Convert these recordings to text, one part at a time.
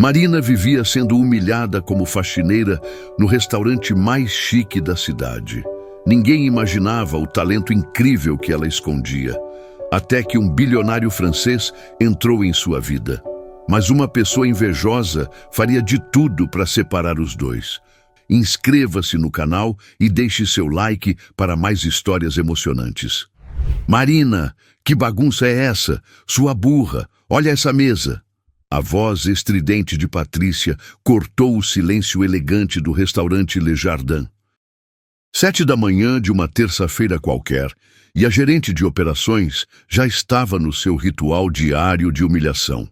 Marina vivia sendo humilhada como faxineira no restaurante mais chique da cidade. Ninguém imaginava o talento incrível que ela escondia, até que um bilionário francês entrou em sua vida. Mas uma pessoa invejosa faria de tudo para separar os dois. Inscreva-se no canal e deixe seu like para mais histórias emocionantes. Marina, que bagunça é essa? Sua burra, olha essa mesa. A voz estridente de Patrícia cortou o silêncio elegante do restaurante Le Jardin. 7 da manhã de uma terça-feira qualquer, e a gerente de operações já estava no seu ritual diário de humilhação.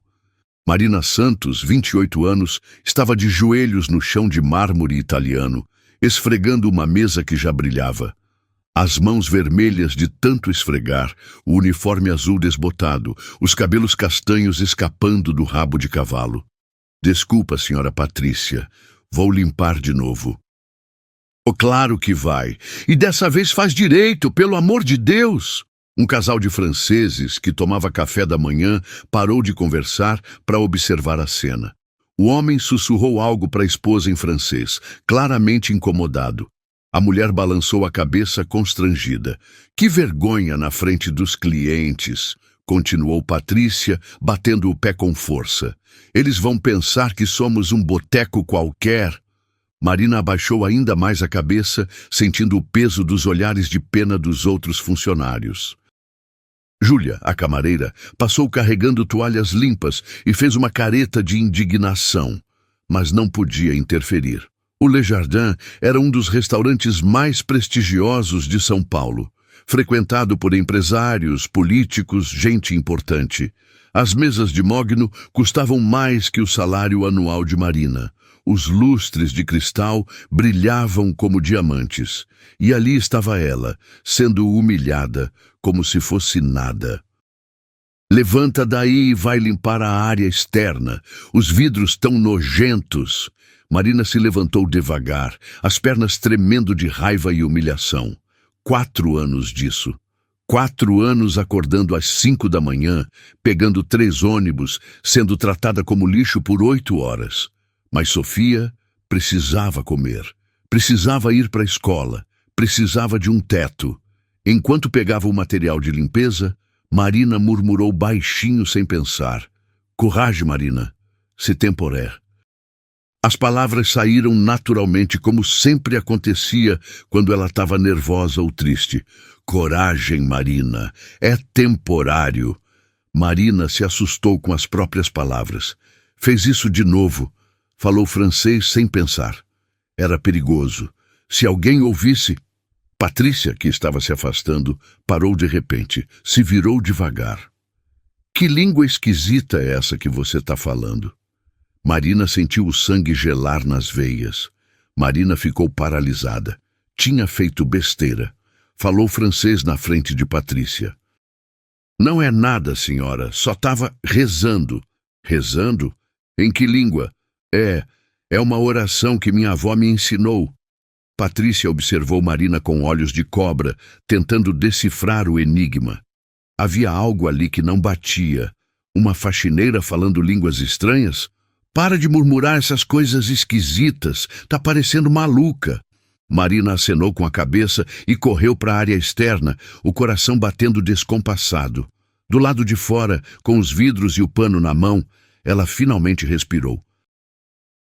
Marina Santos, 28 anos, estava de joelhos no chão de mármore italiano, esfregando uma mesa que já brilhava. As mãos vermelhas de tanto esfregar, o uniforme azul desbotado, os cabelos castanhos escapando do rabo de cavalo. Desculpa, senhora Patrícia, vou limpar de novo. Oh, claro que vai. E dessa vez faz direito, pelo amor de Deus! Um casal de franceses que tomava café da manhã parou de conversar para observar a cena. O homem sussurrou algo para a esposa em francês, claramente incomodado. A mulher balançou a cabeça constrangida. Que vergonha na frente dos clientes, continuou Patrícia, batendo o pé com força. Eles vão pensar que somos um boteco qualquer. Marina abaixou ainda mais a cabeça, sentindo o peso dos olhares de pena dos outros funcionários. Júlia, a camareira, passou carregando toalhas limpas e fez uma careta de indignação, mas não podia interferir. O Le Jardin era um dos restaurantes mais prestigiosos de São Paulo, frequentado por empresários, políticos, gente importante. As mesas de mogno custavam mais que o salário anual de Marina. Os lustres de cristal brilhavam como diamantes, e ali estava ela, sendo humilhada, como se fosse nada. Levanta daí e vai limpar a área externa. Os vidros tão nojentos. Marina se levantou devagar, as pernas tremendo de raiva e humilhação. 4 anos disso. 4 anos acordando às 5 da manhã, pegando 3 ônibus, sendo tratada como lixo por 8 horas. Mas Sofia precisava comer, precisava ir para a escola, precisava de um teto. Enquanto pegava o material de limpeza, Marina murmurou baixinho sem pensar. Coragem, Marina, se temporer. As palavras saíram naturalmente, como sempre acontecia quando ela estava nervosa ou triste. Coragem, Marina, é temporário. Marina se assustou com as próprias palavras. Fez isso de novo. Falou francês sem pensar. Era perigoso. Se alguém ouvisse... Patrícia, que estava se afastando, parou de repente, se virou devagar. Que língua esquisita é essa que você está falando? Marina sentiu o sangue gelar nas veias. Marina ficou paralisada. Tinha feito besteira. Falou francês na frente de Patrícia. Não é nada, senhora, só estava rezando. Rezando? Em que língua? É uma oração que minha avó me ensinou. Patrícia observou Marina com olhos de cobra, tentando decifrar o enigma. Havia algo ali que não batia. Uma faxineira falando línguas estranhas? Para de murmurar essas coisas esquisitas, tá parecendo maluca. Marina acenou com a cabeça e correu para a área externa, o coração batendo descompassado. Do lado de fora, com os vidros e o pano na mão, ela finalmente respirou.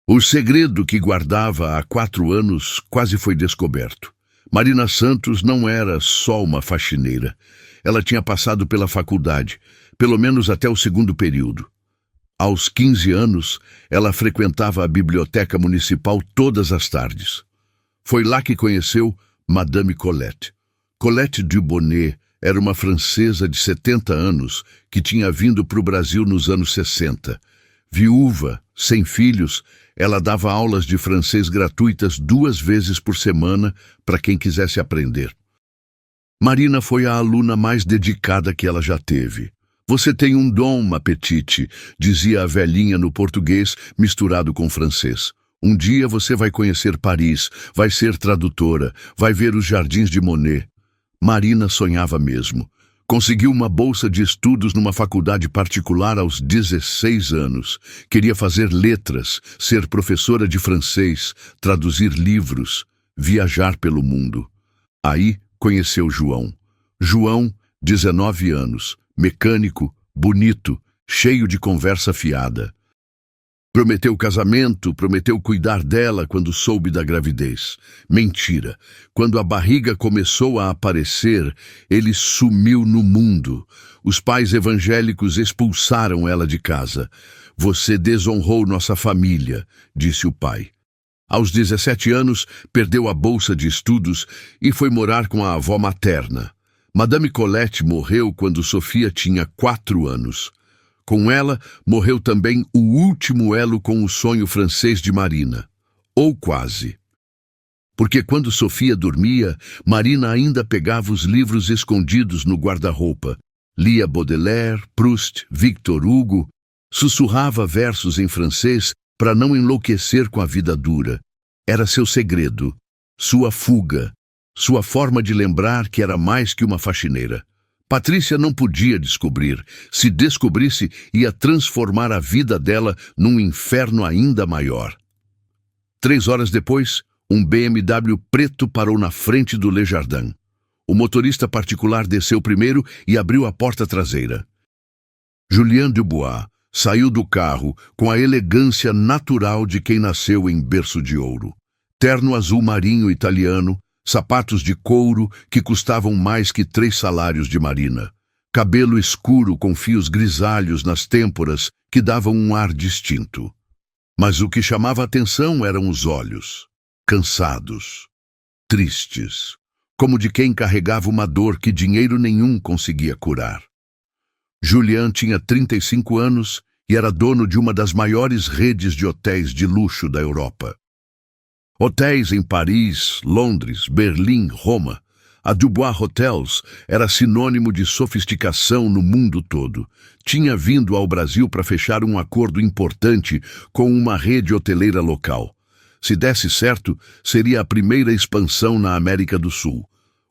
O segredo que guardava há 4 anos quase foi descoberto. Marina Santos não era só uma faxineira. Ela tinha passado pela faculdade, pelo menos até o 2º período. Aos 15 anos, ela frequentava a biblioteca municipal todas as tardes. Foi lá que conheceu Madame Colette. Colette Dubonnet era uma francesa de 70 anos que tinha vindo para o Brasil nos anos 60. Viúva, sem filhos, ela dava aulas de francês gratuitas 2 vezes por semana para quem quisesse aprender. Marina foi a aluna mais dedicada que ela já teve. Você tem um dom, ma petite, dizia a velhinha no português misturado com francês. Um dia você vai conhecer Paris, vai ser tradutora, vai ver os jardins de Monet. Marina sonhava mesmo. Conseguiu uma bolsa de estudos numa faculdade particular aos 16 anos. Queria fazer letras, ser professora de francês, traduzir livros, viajar pelo mundo. Aí conheceu João. João, 19 anos, mecânico, bonito, cheio de conversa fiada. Prometeu casamento, prometeu cuidar dela quando soube da gravidez. Mentira. Quando a barriga começou a aparecer, ele sumiu no mundo. Os pais evangélicos expulsaram ela de casa. Você desonrou nossa família, disse o pai. Aos 17 anos, perdeu a bolsa de estudos e foi morar com a avó materna. Madame Colette morreu quando Sofia tinha 4 anos. Com ela, morreu também o último elo com o sonho francês de Marina. Ou quase. Porque quando Sofia dormia, Marina ainda pegava os livros escondidos no guarda-roupa. Lia Baudelaire, Proust, Victor Hugo. Sussurrava versos em francês para não enlouquecer com a vida dura. Era seu segredo, sua fuga, sua forma de lembrar que era mais que uma faxineira. Patrícia não podia descobrir. Se descobrisse, ia transformar a vida dela num inferno ainda maior. 3 horas depois, um BMW preto parou na frente do Le Jardin. O motorista particular desceu primeiro e abriu a porta traseira. Julien Dubois saiu do carro com a elegância natural de quem nasceu em berço de ouro. Terno azul marinho italiano, sapatos de couro que custavam mais que 3 salários de Marina. Cabelo escuro com fios grisalhos nas têmporas que davam um ar distinto. Mas o que chamava a atenção eram os olhos, cansados, tristes, como de quem carregava uma dor que dinheiro nenhum conseguia curar. Julien tinha 35 anos e era dono de uma das maiores redes de hotéis de luxo da Europa. Hotéis em Paris, Londres, Berlim, Roma. A Dubois Hotels era sinônimo de sofisticação no mundo todo. Tinha vindo ao Brasil para fechar um acordo importante com uma rede hoteleira local. Se desse certo, seria a primeira expansão na América do Sul.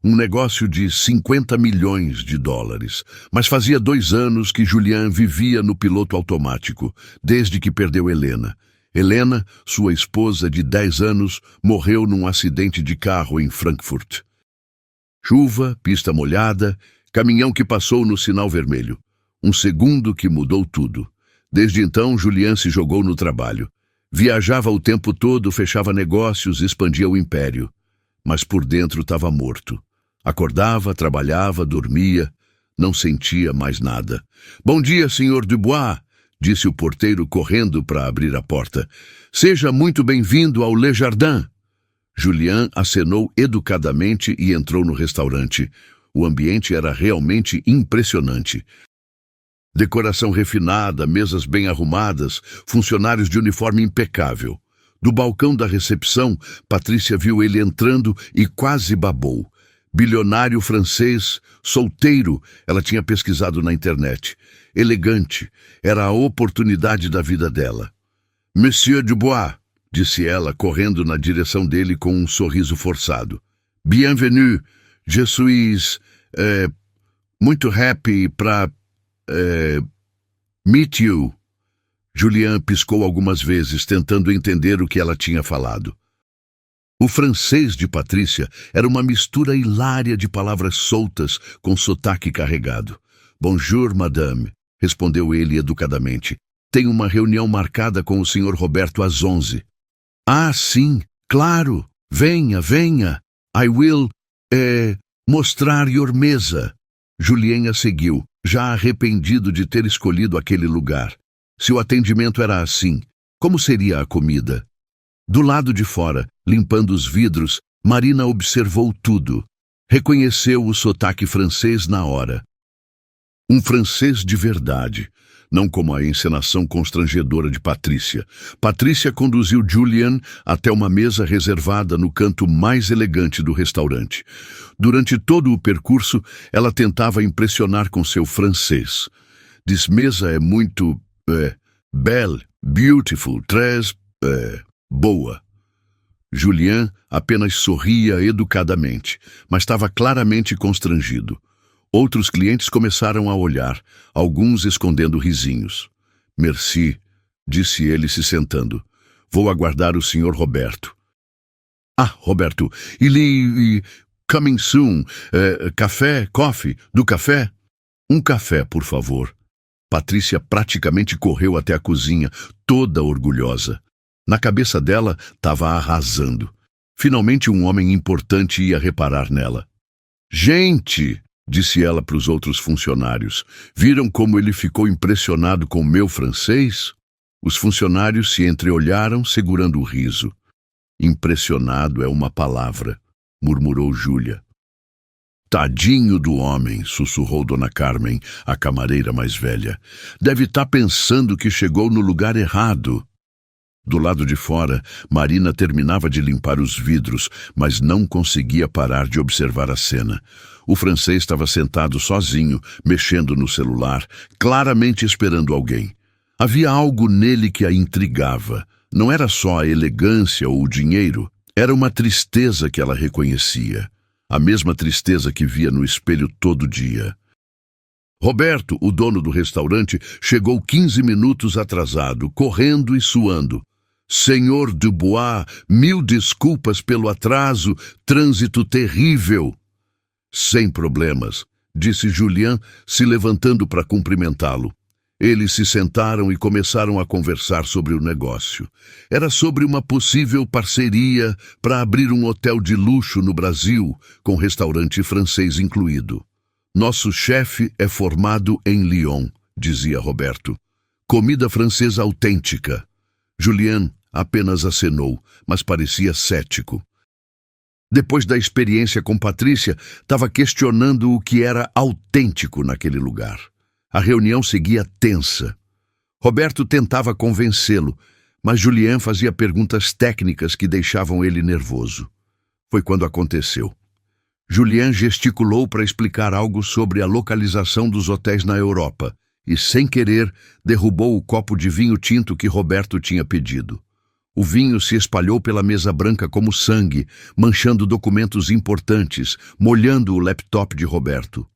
Um negócio de 50 milhões de dólares. Mas fazia 2 anos que Julien vivia no piloto automático, desde que perdeu Helena. Helena, sua esposa de 10 anos, morreu num acidente de carro em Frankfurt. Chuva, pista molhada, caminhão que passou no sinal vermelho. Um segundo que mudou tudo. Desde então, Julien se jogou no trabalho. Viajava o tempo todo, fechava negócios, expandia o império. Mas por dentro estava morto. Acordava, trabalhava, dormia, não sentia mais nada. Bom dia, Sr. Dubois, disse o porteiro correndo para abrir a porta. Seja muito bem-vindo ao Le Jardin. Julien acenou educadamente e entrou no restaurante. O ambiente era realmente impressionante. Decoração refinada, mesas bem arrumadas, funcionários de uniforme impecável. Do balcão da recepção, Patrícia viu ele entrando e quase babou. Bilionário francês, solteiro, ela tinha pesquisado na internet. Elegante, era a oportunidade da vida dela. Monsieur Dubois, disse ela, correndo na direção dele com um sorriso forçado. Bienvenue, je suis muito happy para meet you. Julien piscou algumas vezes, tentando entender o que ela tinha falado. O francês de Patrícia era uma mistura hilária de palavras soltas com sotaque carregado. Bonjour, madame, respondeu ele educadamente. Tenho uma reunião marcada com o Sr. Roberto às 11. Ah, sim, claro. Venha, venha. I will, mostrar your mesa. Julien a seguiu, já arrependido de ter escolhido aquele lugar. Se o atendimento era assim, como seria a comida? Do lado de fora, limpando os vidros, Marina observou tudo. Reconheceu o sotaque francês na hora. Um francês de verdade, não como a encenação constrangedora de Patrícia. Patrícia conduziu Julien até uma mesa reservada no canto mais elegante do restaurante. Durante todo o percurso, ela tentava impressionar com seu francês. This mesa é muito, belle, beautiful, très, boa. Julien apenas sorria educadamente, mas estava claramente constrangido. Outros clientes começaram a olhar, alguns escondendo risinhos. Merci, disse ele se sentando. Vou aguardar o Sr. Roberto. Ah, Roberto, coming soon. Café, coffee, do café? Um café, por favor. Patrícia praticamente correu até a cozinha, toda orgulhosa. Na cabeça dela, estava arrasando. Finalmente um homem importante ia reparar nela. Gente, disse ela para os outros funcionários, viram como ele ficou impressionado com o meu francês? Os funcionários se entreolharam, segurando o riso. Impressionado é uma palavra, murmurou Júlia. Tadinho do homem, sussurrou Dona Carmen, a camareira mais velha. Deve estar pensando que chegou no lugar errado. Do lado de fora, Marina terminava de limpar os vidros, mas não conseguia parar de observar a cena. O francês estava sentado sozinho, mexendo no celular, claramente esperando alguém. Havia algo nele que a intrigava. Não era só a elegância ou o dinheiro, era uma tristeza que ela reconhecia. A mesma tristeza que via no espelho todo dia. Roberto, o dono do restaurante, chegou 15 minutos atrasado, correndo e suando. Senhor Dubois, 1000 desculpas pelo atraso, trânsito terrível. Sem problemas, disse Julien, se levantando para cumprimentá-lo. Eles se sentaram e começaram a conversar sobre o negócio. Era sobre uma possível parceria para abrir um hotel de luxo no Brasil, com restaurante francês incluído. Nosso chefe é formado em Lyon, dizia Roberto. Comida francesa autêntica. Julien apenas acenou, mas parecia cético. Depois da experiência com Patrícia, estava questionando o que era autêntico naquele lugar. A reunião seguia tensa. Roberto tentava convencê-lo, mas Julien fazia perguntas técnicas que deixavam ele nervoso. Foi quando aconteceu. Julien gesticulou para explicar algo sobre a localização dos hotéis na Europa e, sem querer, derrubou o copo de vinho tinto que Roberto tinha pedido. O vinho se espalhou pela mesa branca como sangue, manchando documentos importantes, molhando o laptop de Roberto.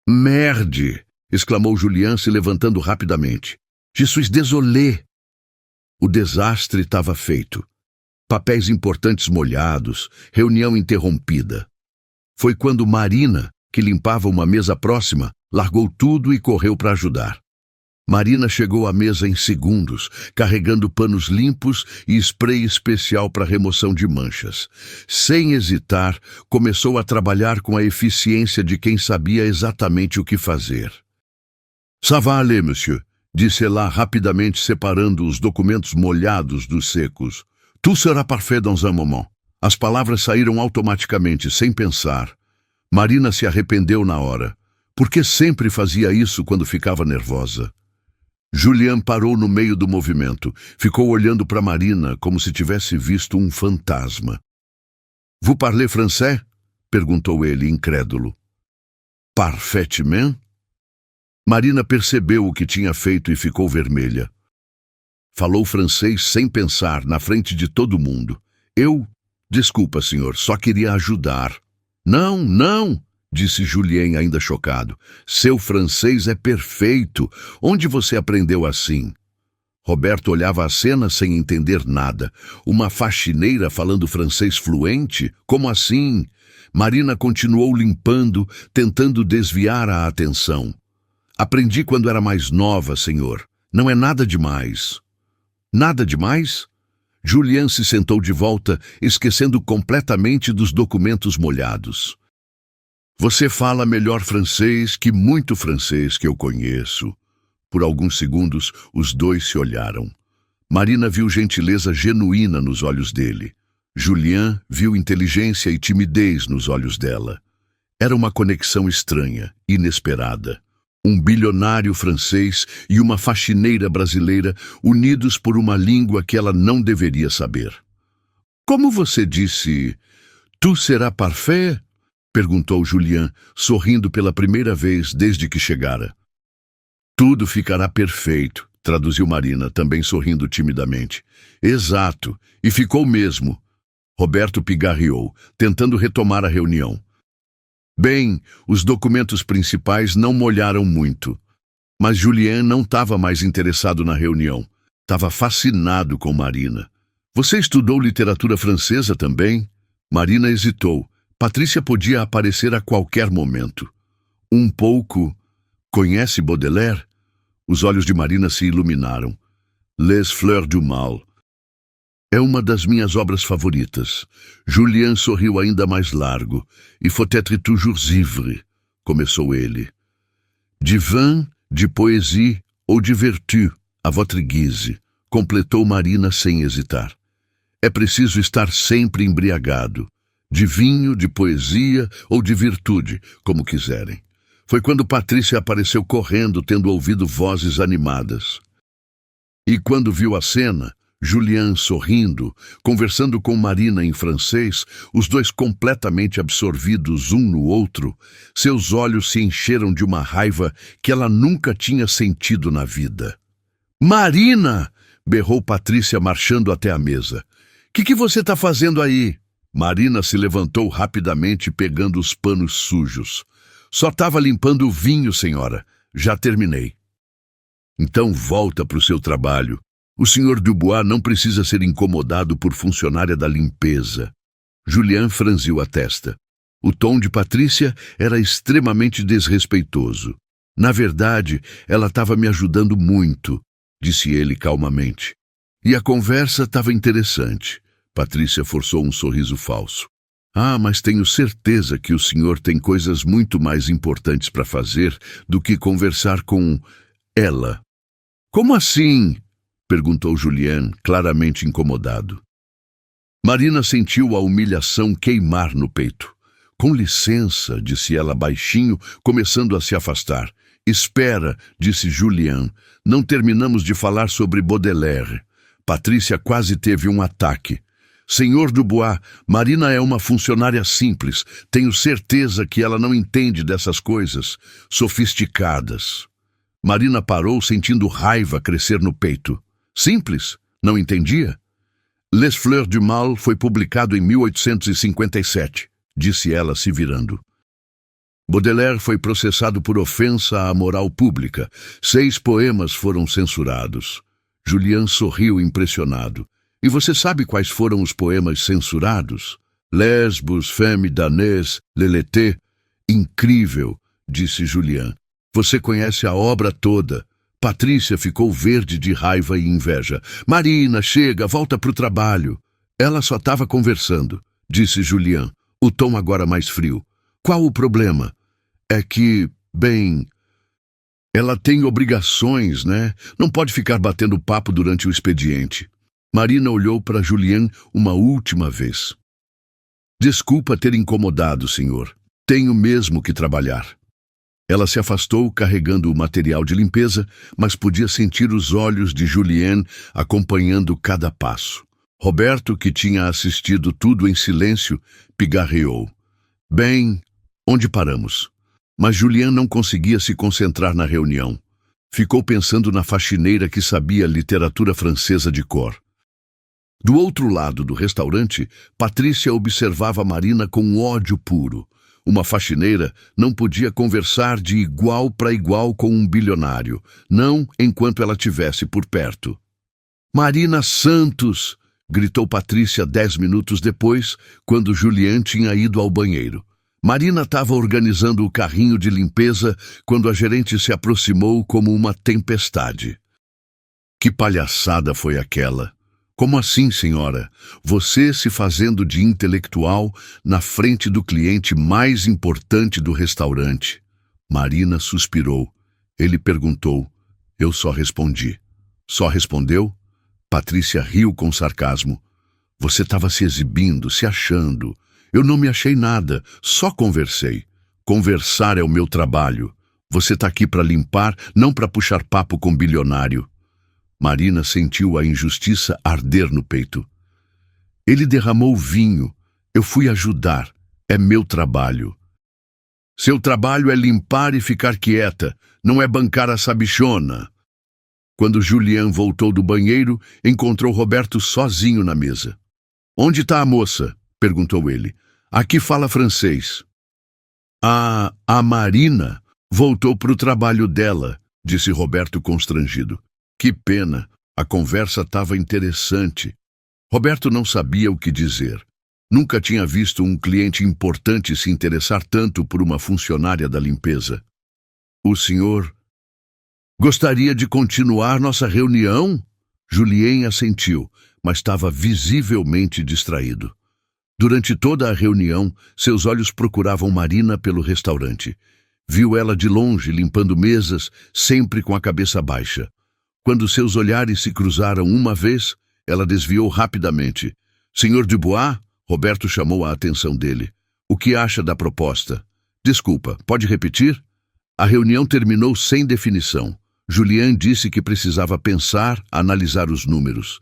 Merde! Exclamou Julien, se levantando rapidamente. Je suis désolé. O desastre estava feito. Papéis importantes molhados, reunião interrompida. Foi quando Marina, que limpava uma mesa próxima, largou tudo e correu para ajudar. Marina chegou à mesa em segundos, carregando panos limpos e spray especial para remoção de manchas. Sem hesitar, começou a trabalhar com a eficiência de quem sabia exatamente o que fazer. Ça va aller, monsieur, disse ela rapidamente, separando os documentos molhados dos secos. Tout sera parfait dans un moment. As palavras saíram automaticamente, sem pensar. Marina se arrependeu na hora. Por que sempre fazia isso quando ficava nervosa? Julien parou no meio do movimento. Ficou olhando para Marina como se tivesse visto um fantasma. Vous parlez français? Perguntou ele, incrédulo. Parfaitement? Marina percebeu o que tinha feito e ficou vermelha. Falou francês sem pensar, na frente de todo mundo. Desculpa, senhor, só queria ajudar. Não, disse Julien, ainda chocado. Seu francês é perfeito. Onde você aprendeu assim? Roberto olhava a cena sem entender nada. Uma faxineira falando francês fluente? Como assim? Marina continuou limpando, tentando desviar a atenção. Aprendi quando era mais nova, senhor. Não é nada demais. Nada demais? Julien se sentou de volta, esquecendo completamente dos documentos molhados. Você fala melhor francês que muito francês que eu conheço. Por alguns segundos, os dois se olharam. Marina viu gentileza genuína nos olhos dele. Julien viu inteligência e timidez nos olhos dela. Era uma conexão estranha, inesperada. Um bilionário francês e uma faxineira brasileira unidos por uma língua que ela não deveria saber. Como você disse, tout sera parfait? Perguntou Julien, sorrindo pela primeira vez desde que chegara. Tudo ficará perfeito, traduziu Marina, também sorrindo timidamente. Exato, e ficou mesmo. Roberto pigarreou, tentando retomar a reunião. Bem, os documentos principais não molharam muito. Mas Julien não estava mais interessado na reunião. Estava fascinado com Marina. Você estudou literatura francesa também? Marina hesitou. Patrícia podia aparecer a qualquer momento. Um pouco. Conhece Baudelaire? Os olhos de Marina se iluminaram. Les Fleurs du Mal. É uma das minhas obras favoritas. Julien sorriu ainda mais largo. E faut-être toujours ivre, começou ele. De vin, de poésie ou de vertu, à votre guise, completou Marina sem hesitar. É preciso estar sempre embriagado. De vinho, de poesia ou de virtude, como quiserem. Foi quando Patrícia apareceu correndo, tendo ouvido vozes animadas. E quando viu a cena, Julien sorrindo, conversando com Marina em francês, os dois completamente absorvidos um no outro, seus olhos se encheram de uma raiva que ela nunca tinha sentido na vida. «Marina!» berrou Patrícia marchando até a mesa. Que você está fazendo aí?» Marina se levantou rapidamente pegando os panos sujos. «Só estava limpando o vinho, senhora. Já terminei.» «Então volta para o seu trabalho. O Sr. Dubois não precisa ser incomodado por funcionária da limpeza.» Julien franziu a testa. O tom de Patrícia era extremamente desrespeitoso. «Na verdade, ela estava me ajudando muito», disse ele calmamente. «E a conversa estava interessante.» Patrícia forçou um sorriso falso. «Ah, mas tenho certeza que o senhor tem coisas muito mais importantes para fazer do que conversar com ela.» «Como assim?» perguntou Julien, claramente incomodado. Marina sentiu a humilhação queimar no peito. «Com licença», disse ela baixinho, começando a se afastar. «Espera», disse Julien, «não terminamos de falar sobre Baudelaire.» Patrícia quase teve um ataque. «Senhor Dubois, Marina é uma funcionária simples. Tenho certeza que ela não entende dessas coisas sofisticadas.» Marina parou, sentindo raiva crescer no peito. «Simples? Não entendia?» «Les Fleurs du Mal foi publicado em 1857, disse ela, se virando. Baudelaire foi processado por ofensa à moral pública. 6 poemas foram censurados. Julien sorriu impressionado. «E você sabe quais foram os poemas censurados? Lesbos, Femme Danês, Leleté.» «Incrível», disse Julien. «Você conhece a obra toda.» Patrícia ficou verde de raiva e inveja. «Marina, chega, volta para o trabalho.» «Ela só estava conversando», disse Julien, o tom agora mais frio. «Qual o problema?» «É que, bem, ela tem obrigações, né? Não pode ficar batendo papo durante o expediente.» Marina olhou para Julien uma última vez. «Desculpa ter incomodado, senhor. Tenho mesmo que trabalhar.» Ela se afastou carregando o material de limpeza, mas podia sentir os olhos de Julien acompanhando cada passo. Roberto, que tinha assistido tudo em silêncio, pigarreou. «Bem, onde paramos?» Mas Julien não conseguia se concentrar na reunião. Ficou pensando na faxineira que sabia literatura francesa de cor. Do outro lado do restaurante, Patrícia observava Marina com ódio puro. Uma faxineira não podia conversar de igual para igual com um bilionário, não enquanto ela estivesse por perto. «Marina Santos!» gritou Patrícia 10 minutos depois, quando Julien tinha ido ao banheiro. Marina estava organizando o carrinho de limpeza quando a gerente se aproximou como uma tempestade. «Que palhaçada foi aquela? Como assim, senhora? Você se fazendo de intelectual na frente do cliente mais importante do restaurante.» Marina suspirou. Ele perguntou. Eu só respondi. «Só respondeu?» Patrícia riu com sarcasmo. «Você estava se exibindo, se achando. Eu não me achei nada, só conversei. Conversar é o meu trabalho. Você está aqui para limpar, não para puxar papo com bilionário.» Marina sentiu a injustiça arder no peito. «Ele derramou vinho. Eu fui ajudar. É meu trabalho.» «Seu trabalho é limpar e ficar quieta. Não é bancar a sabichona.» Quando Julien voltou do banheiro, encontrou Roberto sozinho na mesa. «Onde está a moça?» perguntou ele. «Aqui fala francês.» A Marina voltou para o trabalho dela, disse Roberto constrangido. Que pena, a conversa estava interessante. Roberto não sabia o que dizer. Nunca tinha visto um cliente importante se interessar tanto por uma funcionária da limpeza. O senhor gostaria de continuar nossa reunião? Julien assentiu, mas estava visivelmente distraído. Durante toda a reunião, seus olhos procuravam Marina pelo restaurante. Viu ela de longe, limpando mesas, sempre com a cabeça baixa. Quando seus olhares se cruzaram uma vez, ela desviou rapidamente. Senhor Dubois? Roberto chamou a atenção dele. O que acha da proposta? Desculpa, pode repetir? A reunião terminou sem definição. Julien disse que precisava pensar, analisar os números.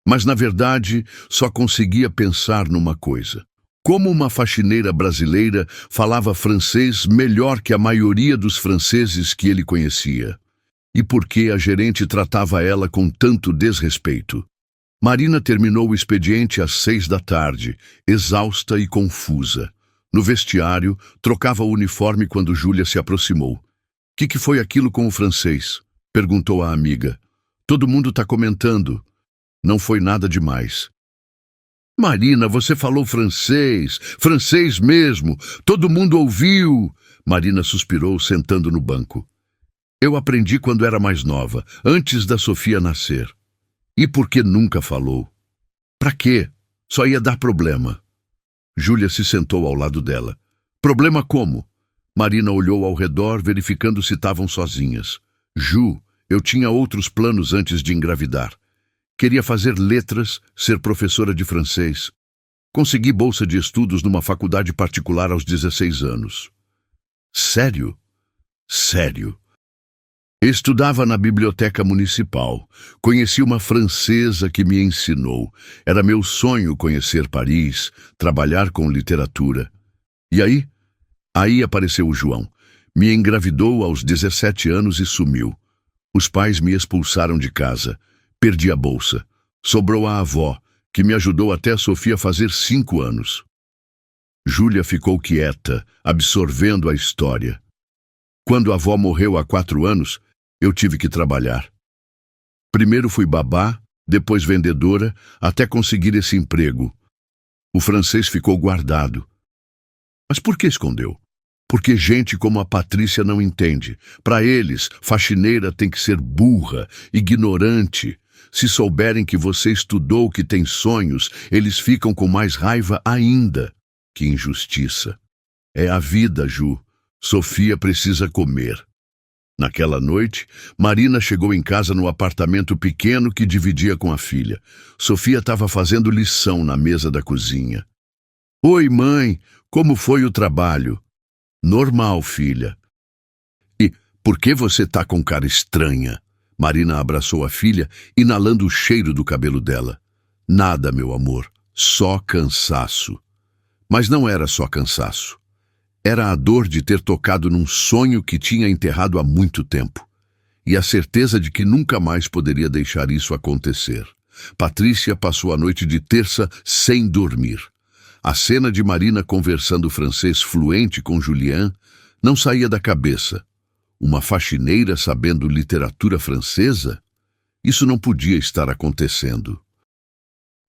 Mas, na verdade, só conseguia pensar numa coisa. Como uma faxineira brasileira falava francês melhor que a maioria dos franceses que ele conhecia? E por que a gerente tratava ela com tanto desrespeito? Marina terminou o expediente às 6 da tarde, exausta e confusa. No vestiário, trocava o uniforme quando Júlia se aproximou. Que foi aquilo com o francês? Perguntou a amiga. Todo mundo está comentando. Não foi nada demais. Marina, você falou francês, francês mesmo. Todo mundo ouviu. Marina suspirou, sentando no banco. Eu aprendi quando era mais nova, antes da Sofia nascer. E por que nunca falou? Pra quê? Só ia dar problema. Júlia se sentou ao lado dela. Problema como? Marina olhou ao redor, verificando se estavam sozinhas. Ju, eu tinha outros planos antes de engravidar. Queria fazer letras, ser professora de francês. Consegui bolsa de estudos numa faculdade particular aos 16 anos. Sério? Sério. Estudava na biblioteca municipal. Conheci uma francesa que me ensinou. Era meu sonho conhecer Paris, trabalhar com literatura. E aí? Aí apareceu o João. Me engravidou aos 17 anos e sumiu. Os pais me expulsaram de casa. Perdi a bolsa. Sobrou a avó, que me ajudou até a Sofia fazer 5 anos. Júlia ficou quieta, absorvendo a história. Quando a avó morreu há 4 anos, eu tive que trabalhar. Primeiro fui babá, depois vendedora, até conseguir esse emprego. O francês ficou guardado. Mas por que escondeu? Porque gente como a Patrícia não entende. Para eles, faxineira tem que ser burra, ignorante. Se souberem que você estudou, que tem sonhos, eles ficam com mais raiva ainda. Que injustiça. É a vida, Ju. Sofia precisa comer. Naquela noite, Marina chegou em casa no apartamento pequeno que dividia com a filha. Sofia estava fazendo lição na mesa da cozinha. Oi, mãe, como foi o trabalho? Normal, filha. E por que você está com cara estranha? Marina abraçou a filha, inalando o cheiro do cabelo dela. Nada, meu amor, só cansaço. Mas não era só cansaço. Era a dor de ter tocado num sonho que tinha enterrado há muito tempo. E a certeza de que nunca mais poderia deixar isso acontecer. Patrícia passou a noite de terça sem dormir. A cena de Marina conversando francês fluente com Julien não saía da cabeça. Uma faxineira sabendo literatura francesa? Isso não podia estar acontecendo.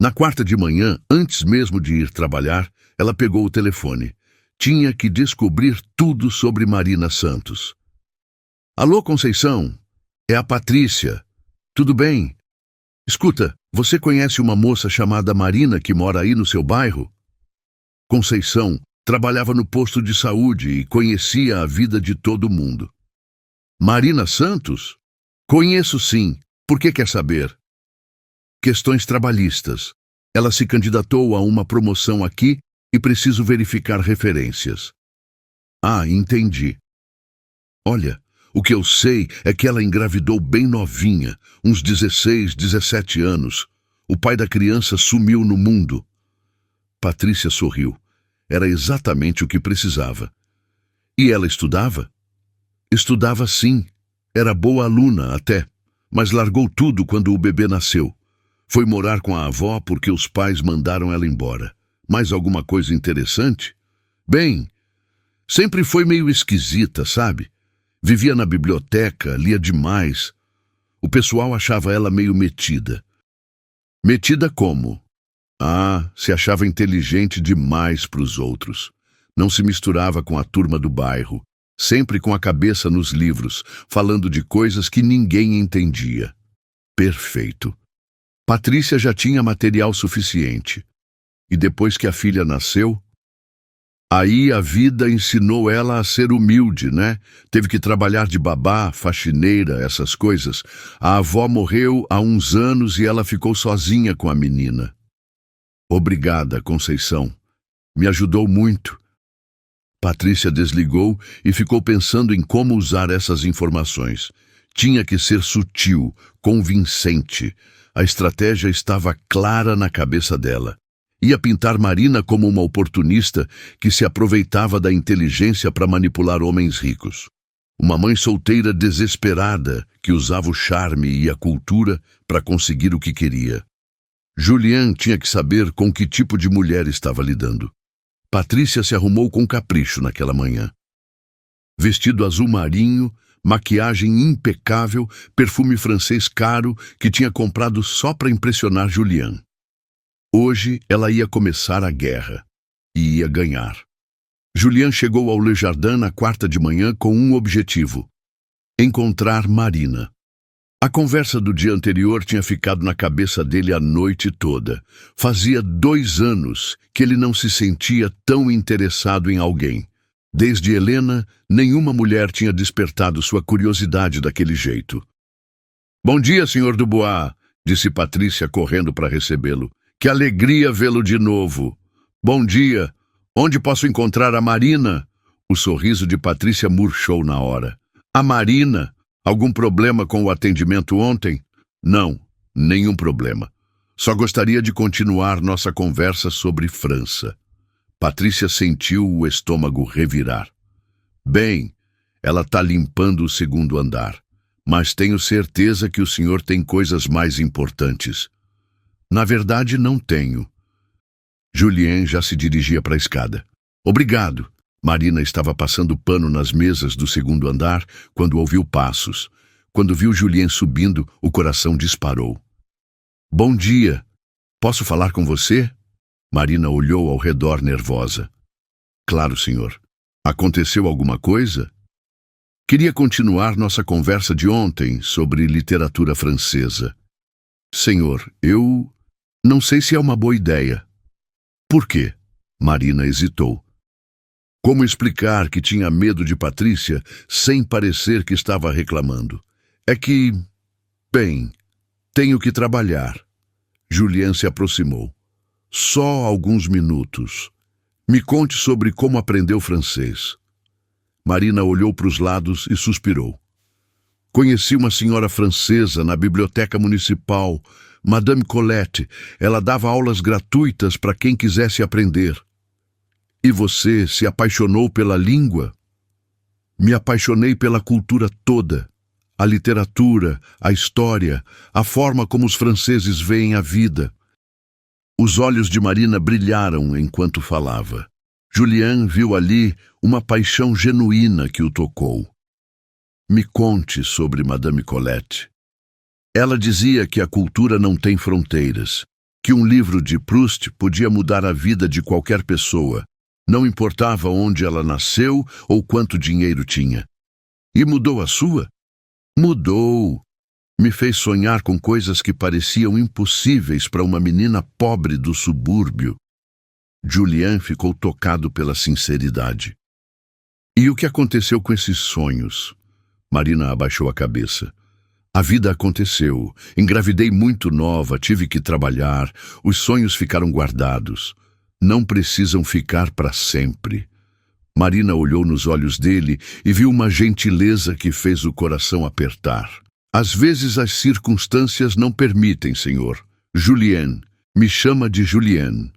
Na quarta de manhã, antes mesmo de ir trabalhar, ela pegou o telefone. Tinha que descobrir tudo sobre Marina Santos. Alô, Conceição? É a Patrícia. Tudo bem? Escuta, você conhece uma moça chamada Marina que mora aí no seu bairro? Conceição trabalhava no posto de saúde e conhecia a vida de todo mundo. Marina Santos? Conheço sim. Por que quer saber? Questões trabalhistas. Ela se candidatou a uma promoção aqui e preciso verificar referências. Ah, entendi. Olha, o que eu sei é que ela engravidou bem novinha, uns 16, 17 anos. O pai da criança sumiu no mundo. Patrícia sorriu. Era exatamente o que precisava. E ela estudava? Estudava sim. Era boa aluna até, mas largou tudo quando o bebê nasceu. Foi morar com a avó porque os pais mandaram ela embora. Mais alguma coisa interessante? Bem, Sempre foi meio esquisita, sabe? Vivia na biblioteca, lia demais. O pessoal achava ela meio metida. Metida como? Ah, se achava inteligente demais para os outros. Não se misturava com a turma do bairro, sempre com a cabeça nos livros, falando de coisas que ninguém entendia. Perfeito. Patrícia já tinha material suficiente. E depois que a filha nasceu, aí a vida ensinou ela a ser humilde, né? Teve que trabalhar de babá, faxineira, essas coisas. A avó morreu há uns anos e ela ficou sozinha com a menina. Obrigada, Conceição. Me ajudou muito. Patrícia desligou e ficou pensando em como usar essas informações. Tinha que ser sutil, convincente. A estratégia estava clara na cabeça dela. Ia pintar Marina como uma oportunista que se aproveitava da inteligência para manipular homens ricos. Uma mãe solteira desesperada que usava o charme e a cultura para conseguir o que queria. Julien tinha que saber com que tipo de mulher estava lidando. Patrícia se arrumou com capricho naquela manhã. Vestido azul marinho, maquiagem impecável, perfume francês caro que tinha comprado só para impressionar Julien. Hoje ela ia começar a guerra. E ia ganhar. Julien chegou ao Le Jardin na quarta de manhã com um objetivo: encontrar Marina. A conversa do dia anterior tinha ficado na cabeça dele a noite toda. Fazia 2 anos que ele não se sentia tão interessado em alguém. Desde Helena, nenhuma mulher tinha despertado sua curiosidade daquele jeito. Bom dia, Sr. Dubois, disse Patrícia correndo para recebê-lo. Que alegria vê-lo de novo. Bom dia. Onde posso encontrar a Marina? O sorriso de Patrícia murchou na hora. A Marina? Algum problema com o atendimento ontem? Não, nenhum problema. Só gostaria de continuar nossa conversa sobre França. Patrícia sentiu o estômago revirar. Bem, ela está limpando o segundo andar, mas tenho certeza que o senhor tem coisas mais importantes. Na verdade, não tenho. Julien já se dirigia para a escada. Obrigado. Marina estava passando pano nas mesas do segundo andar quando ouviu passos. Quando viu Julien subindo, o coração disparou. Bom dia. Posso falar com você? Marina olhou ao redor nervosa. Claro, senhor. Aconteceu alguma coisa? Queria continuar nossa conversa de ontem sobre literatura francesa. Senhor, eu não sei se é uma boa ideia. Por quê? Marina hesitou. Como explicar que tinha medo de Patrícia sem parecer que estava reclamando? É que, bem, tenho que trabalhar. Julien se aproximou. Só alguns minutos. Me conte sobre como aprendeu francês. Marina olhou para os lados e suspirou. Conheci uma senhora francesa na biblioteca municipal, Madame Colette. Ela dava aulas gratuitas para quem quisesse aprender. E você se apaixonou pela língua? Me apaixonei pela cultura toda. A literatura, a história, a forma como os franceses veem a vida. Os olhos de Marina brilharam enquanto falava. Julien viu ali uma paixão genuína que o tocou. Me conte sobre Madame Colette. Ela dizia que a cultura não tem fronteiras, que um livro de Proust podia mudar a vida de qualquer pessoa. Não importava onde ela nasceu ou quanto dinheiro tinha. E mudou a sua? Mudou. Me fez sonhar com coisas que pareciam impossíveis para uma menina pobre do subúrbio. Julien ficou tocado pela sinceridade. E o que aconteceu com esses sonhos? Marina abaixou a cabeça. A vida aconteceu. Engravidei muito nova, tive que trabalhar. Os sonhos ficaram guardados. Não precisam ficar para sempre. Marina olhou nos olhos dele e viu uma gentileza que fez o coração apertar. Às vezes as circunstâncias não permitem, senhor. Julien, me chama de Julien.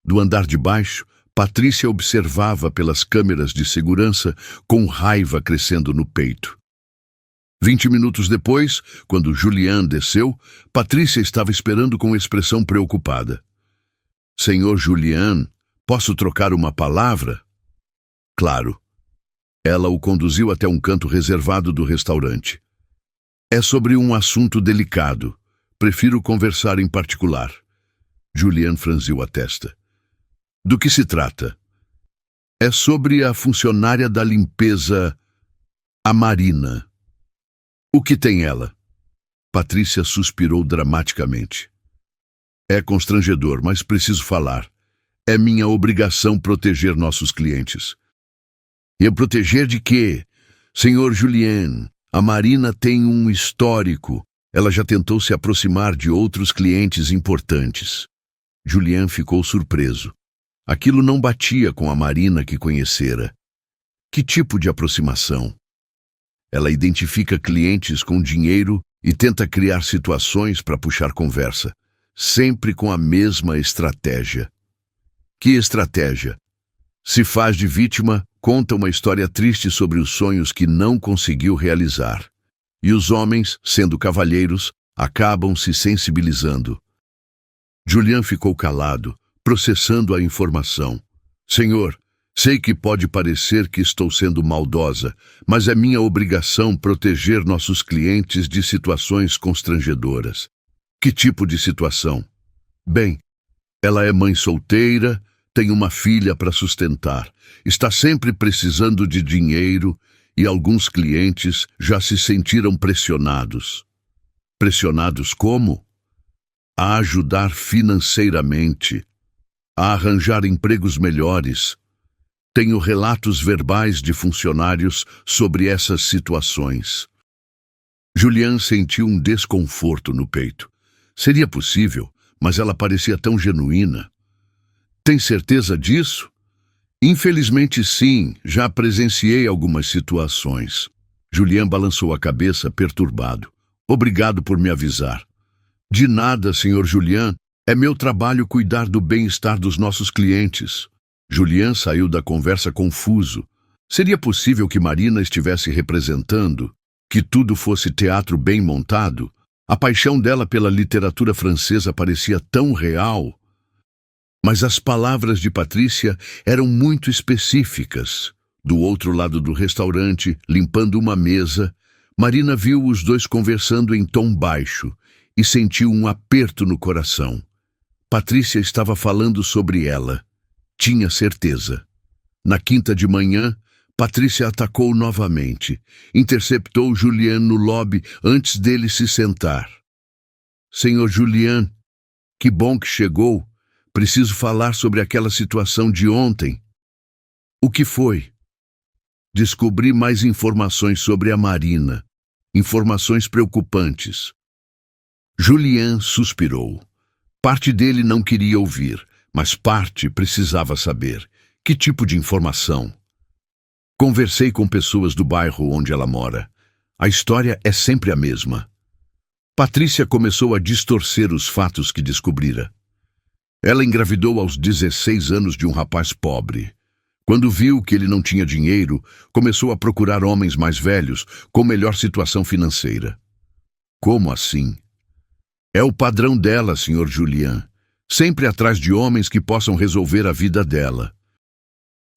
Do andar de baixo, Patrícia observava pelas câmeras de segurança com raiva crescendo no peito. 20 minutos depois, quando Julien desceu, Patrícia estava esperando com expressão preocupada. Senhor Julien, posso trocar uma palavra? Claro, Ela o conduziu até um canto reservado do restaurante. É sobre um assunto delicado. Prefiro conversar em particular. Julian franziu a testa. Do que se trata? É sobre a funcionária da limpeza, a Marina. O que tem ela? Patrícia suspirou dramaticamente. É constrangedor, mas preciso falar. É minha obrigação proteger nossos clientes. E proteger de quê? Senhor Julian, a Marina tem um histórico. Ela já tentou se aproximar de outros clientes importantes. Julian ficou surpreso. Aquilo não batia com a Marina que conhecera. Que tipo de aproximação? Ela identifica clientes com dinheiro e tenta criar situações para puxar conversa, sempre com a mesma estratégia. Que estratégia? Se faz de vítima, conta uma história triste sobre os sonhos que não conseguiu realizar. E os homens, sendo cavalheiros, acabam se sensibilizando. Julian ficou calado, processando a informação. Senhor, sei que pode parecer que estou sendo maldosa, mas é minha obrigação proteger nossos clientes de situações constrangedoras. Que tipo de situação? Bem, ela é mãe solteira, tem uma filha para sustentar, está sempre precisando de dinheiro e alguns clientes já se sentiram pressionados. Pressionados como? A ajudar financeiramente, a arranjar empregos melhores. Tenho relatos verbais de funcionários sobre essas situações. Julian sentiu um desconforto no peito. Seria possível, mas ela parecia tão genuína. Tem certeza disso? Infelizmente sim, já presenciei algumas situações. Julian balançou a cabeça, perturbado. Obrigado por me avisar. De nada, Sr. Julian. É meu trabalho cuidar do bem-estar dos nossos clientes. Julian saiu da conversa confuso. Seria possível que Marina estivesse representando? Que tudo fosse teatro bem montado? A paixão dela pela literatura francesa parecia tão real. Mas as palavras de Patrícia eram muito específicas. Do outro lado do restaurante, limpando uma mesa, Marina viu os dois conversando em tom baixo e sentiu um aperto no coração. Patrícia estava falando sobre ela. Tinha certeza. Na quinta de manhã, Patrícia atacou novamente. Interceptou Julian no lobby antes dele se sentar. Senhor Julian, que bom que chegou. Preciso falar sobre aquela situação de ontem. O que foi? Descobri mais informações sobre a Marina. Informações preocupantes. Julian suspirou. Parte dele não queria ouvir, mas parte precisava saber. Que tipo de informação? Conversei com pessoas do bairro onde ela mora. A história é sempre a mesma. Patrícia começou a distorcer os fatos que descobrira. Ela engravidou aos 16 anos de um rapaz pobre. Quando viu que ele não tinha dinheiro, começou a procurar homens mais velhos com melhor situação financeira. Como assim? É o padrão dela, Sr. Julian. Sempre atrás de homens que possam resolver a vida dela.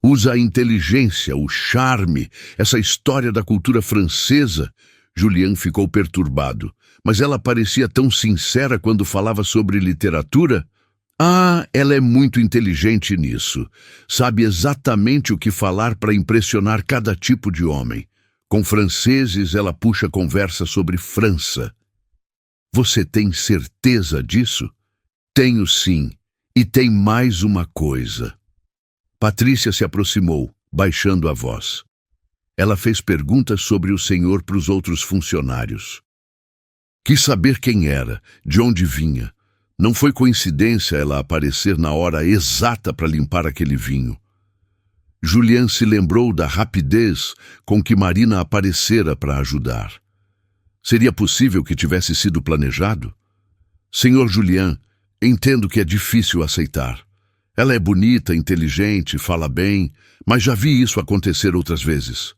Usa a inteligência, o charme, essa história da cultura francesa. Julian ficou perturbado, mas ela parecia tão sincera quando falava sobre literatura. Ah, ela é muito inteligente nisso. Sabe exatamente o que falar para impressionar cada tipo de homem. Com franceses, ela puxa conversa sobre França. Você tem certeza disso? Tenho sim. E tem mais uma coisa. Patrícia se aproximou, baixando a voz. Ela fez perguntas sobre o senhor para os outros funcionários. Quis saber quem era, de onde vinha. Não foi coincidência ela aparecer na hora exata para limpar aquele vinho. Julian se lembrou da rapidez com que Marina aparecera para ajudar. Seria possível que tivesse sido planejado? Senhor Julian, entendo que é difícil aceitar. Ela é bonita, inteligente, fala bem, mas já vi isso acontecer outras vezes.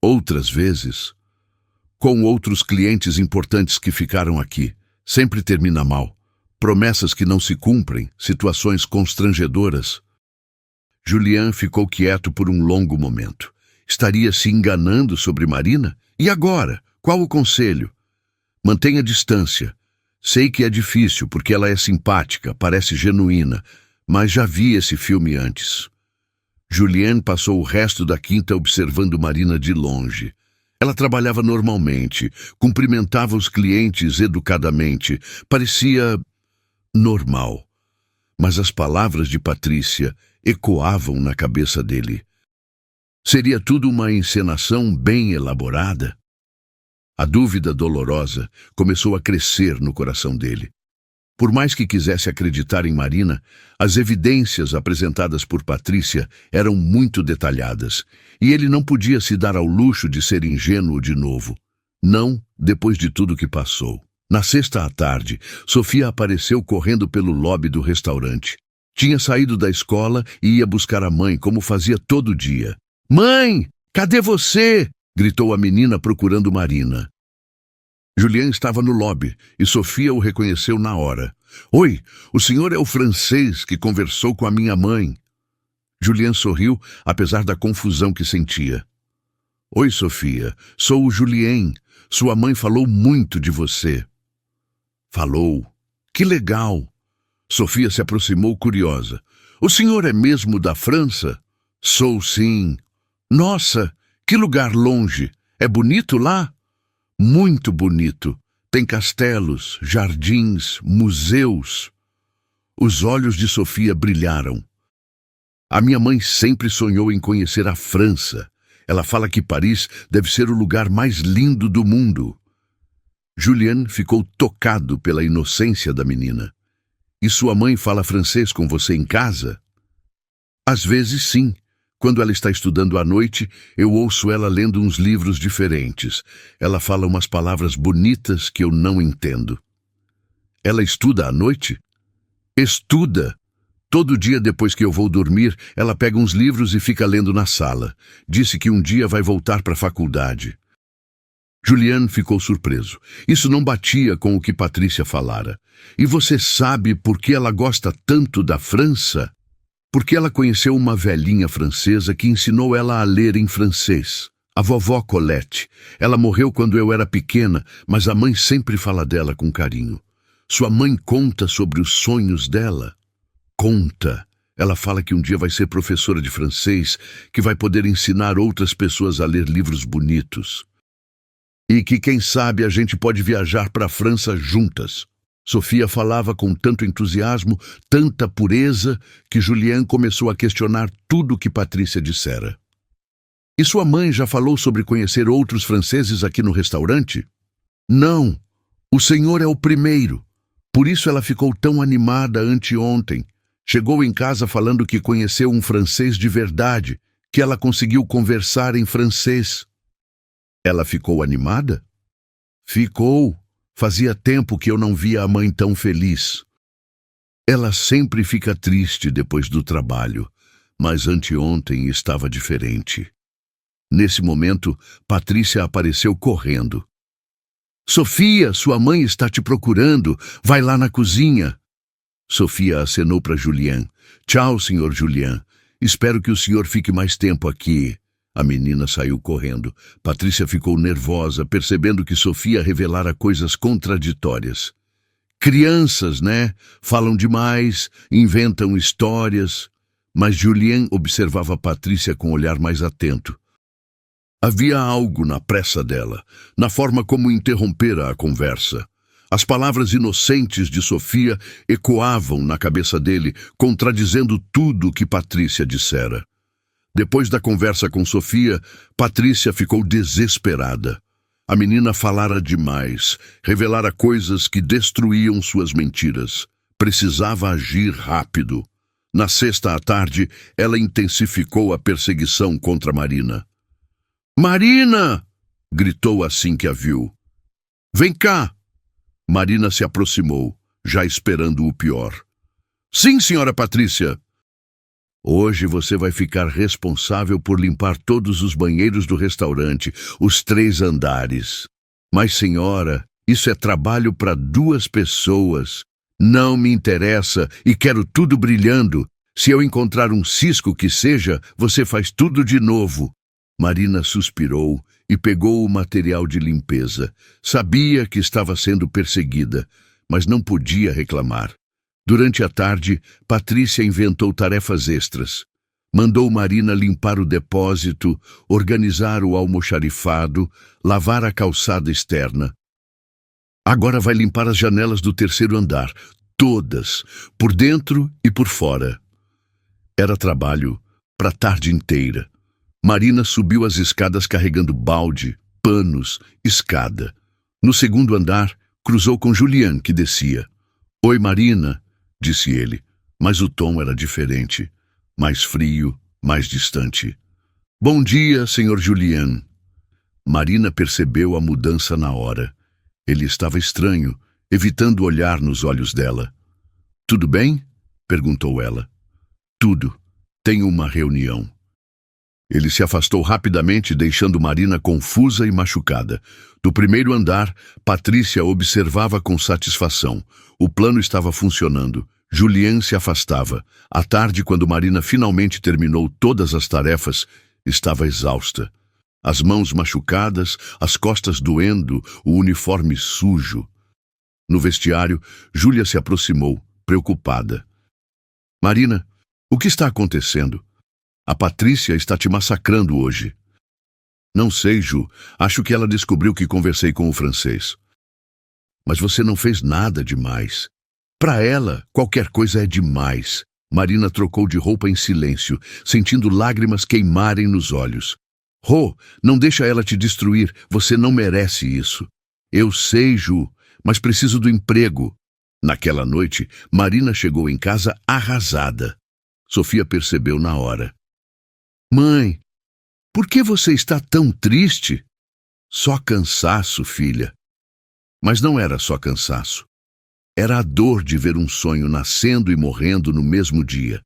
Outras vezes? Com outros clientes importantes que ficaram aqui. Sempre termina mal. Promessas que não se cumprem, situações constrangedoras. Julian ficou quieto por um longo momento. Estaria se enganando sobre Marina? E agora? Qual o conselho? Mantenha distância. Sei que é difícil, porque ela é simpática, parece genuína, mas já vi esse filme antes. Julien passou o resto da quinta observando Marina de longe. Ela trabalhava normalmente, cumprimentava os clientes educadamente, parecia normal. Mas as palavras de Patrícia ecoavam na cabeça dele. Seria tudo uma encenação bem elaborada? A dúvida dolorosa começou a crescer no coração dele. Por mais que quisesse acreditar em Marina, as evidências apresentadas por Patrícia eram muito detalhadas, e ele não podia se dar ao luxo de ser ingênuo de novo. Não depois de tudo que passou. Na sexta à tarde, Sofia apareceu correndo pelo lobby do restaurante. Tinha saído da escola e ia buscar a mãe, como fazia todo dia. "Mãe, cadê você?" gritou a menina procurando Marina. Julien estava no lobby e Sofia o reconheceu na hora. "Oi, o senhor é o francês que conversou com a minha mãe." Julien sorriu, apesar da confusão que sentia. "Oi, Sofia, sou o Julien. Sua mãe falou muito de você." "Falou? Que legal." Sofia se aproximou curiosa. "O senhor é mesmo da França?" "Sou, sim." "Nossa, que lugar longe. É bonito lá?" "Muito bonito. Tem castelos, jardins, museus." Os olhos de Sofia brilharam. "A minha mãe sempre sonhou em conhecer a França. Ela fala que Paris deve ser o lugar mais lindo do mundo." Julien ficou tocado pela inocência da menina. "E sua mãe fala francês com você em casa?" "Às vezes, sim. Quando ela está estudando à noite, eu ouço ela lendo uns livros diferentes. Ela fala umas palavras bonitas que eu não entendo." "Ela estuda à noite?" "Estuda. Todo dia depois que eu vou dormir, ela pega uns livros e fica lendo na sala. Disse que um dia vai voltar para a faculdade." Julien ficou surpreso. Isso não batia com o que Patrícia falara. "E você sabe por que ela gosta tanto da França?" "Porque ela conheceu uma velhinha francesa que ensinou ela a ler em francês. A vovó Colette. Ela morreu quando eu era pequena, mas a mãe sempre fala dela com carinho. Sua mãe conta sobre os sonhos dela?" "Conta. Ela fala que um dia vai ser professora de francês, que vai poder ensinar outras pessoas a ler livros bonitos. E que, quem sabe, a gente pode viajar para a França juntas." Sofia falava com tanto entusiasmo, tanta pureza, que Julien começou a questionar tudo o que Patrícia dissera. "E sua mãe já falou sobre conhecer outros franceses aqui no restaurante?" "Não. O senhor é o primeiro. Por isso ela ficou tão animada anteontem. Chegou em casa falando que conheceu um francês de verdade, que ela conseguiu conversar em francês." "Ela ficou animada?" "Ficou. Fazia tempo que eu não via a mãe tão feliz. Ela sempre fica triste depois do trabalho, mas anteontem estava diferente." Nesse momento, Patrícia apareceu correndo. "Sofia, sua mãe está te procurando. Vai lá na cozinha." Sofia acenou para Julien. "Tchau, senhor Julien. Espero que o senhor fique mais tempo aqui." A menina saiu correndo. Patrícia ficou nervosa, percebendo que Sofia revelara coisas contraditórias. "Crianças, né? Falam demais, inventam histórias." Mas Julien observava Patrícia com um olhar mais atento. Havia algo na pressa dela, na forma como interrompera a conversa. As palavras inocentes de Sofia ecoavam na cabeça dele, contradizendo tudo o que Patrícia dissera. Depois da conversa com Sofia, Patrícia ficou desesperada. A menina falara demais, revelara coisas que destruíam suas mentiras. Precisava agir rápido. Na sexta à tarde, ela intensificou a perseguição contra Marina. "Marina!" gritou assim que a viu. "Vem cá!" Marina se aproximou, já esperando o pior. "Sim, senhora Patrícia." "Hoje você vai ficar responsável por limpar todos os banheiros do restaurante, os 3 andares." "Mas, senhora, isso é trabalho para 2 pessoas. Não me interessa e quero tudo brilhando. Se eu encontrar um cisco que seja, você faz tudo de novo." Marina suspirou e pegou o material de limpeza. Sabia que estava sendo perseguida, mas não podia reclamar. Durante a tarde, Patrícia inventou tarefas extras. Mandou Marina limpar o depósito, organizar o almoxarifado, lavar a calçada externa. Agora vai limpar as janelas do terceiro andar, todas, por dentro e por fora. Era trabalho para a tarde inteira. Marina subiu as escadas carregando balde, panos, escada. No segundo andar, cruzou com Julian, que descia. "Oi, Marina", disse ele, mas o tom era diferente, mais frio, mais distante. "Bom dia, senhor Julian." Marina percebeu a mudança na hora. Ele estava estranho, evitando olhar nos olhos dela. "Tudo bem?" perguntou ela. "Tudo. Tenho uma reunião." Ele se afastou rapidamente, deixando Marina confusa e machucada. Do primeiro andar, Patrícia observava com satisfação. O plano estava funcionando. Julian se afastava. À tarde, quando Marina finalmente terminou todas as tarefas, estava exausta. As mãos machucadas, as costas doendo, o uniforme sujo. No vestiário, Júlia se aproximou, preocupada. "Marina, o que está acontecendo? A Patrícia está te massacrando hoje." "Não sei, Ju. Acho que ela descobriu que conversei com o francês." "Mas você não fez nada demais." "Para ela, qualquer coisa é demais." Marina trocou de roupa em silêncio, sentindo lágrimas queimarem nos olhos. "Rô, não deixa ela te destruir. Você não merece isso." "Eu sei, Ju, mas preciso do emprego." Naquela noite, Marina chegou em casa arrasada. Sofia percebeu na hora. "Mãe, por que você está tão triste?" "Só cansaço, filha." Mas não era só cansaço. Era a dor de ver um sonho nascendo e morrendo no mesmo dia.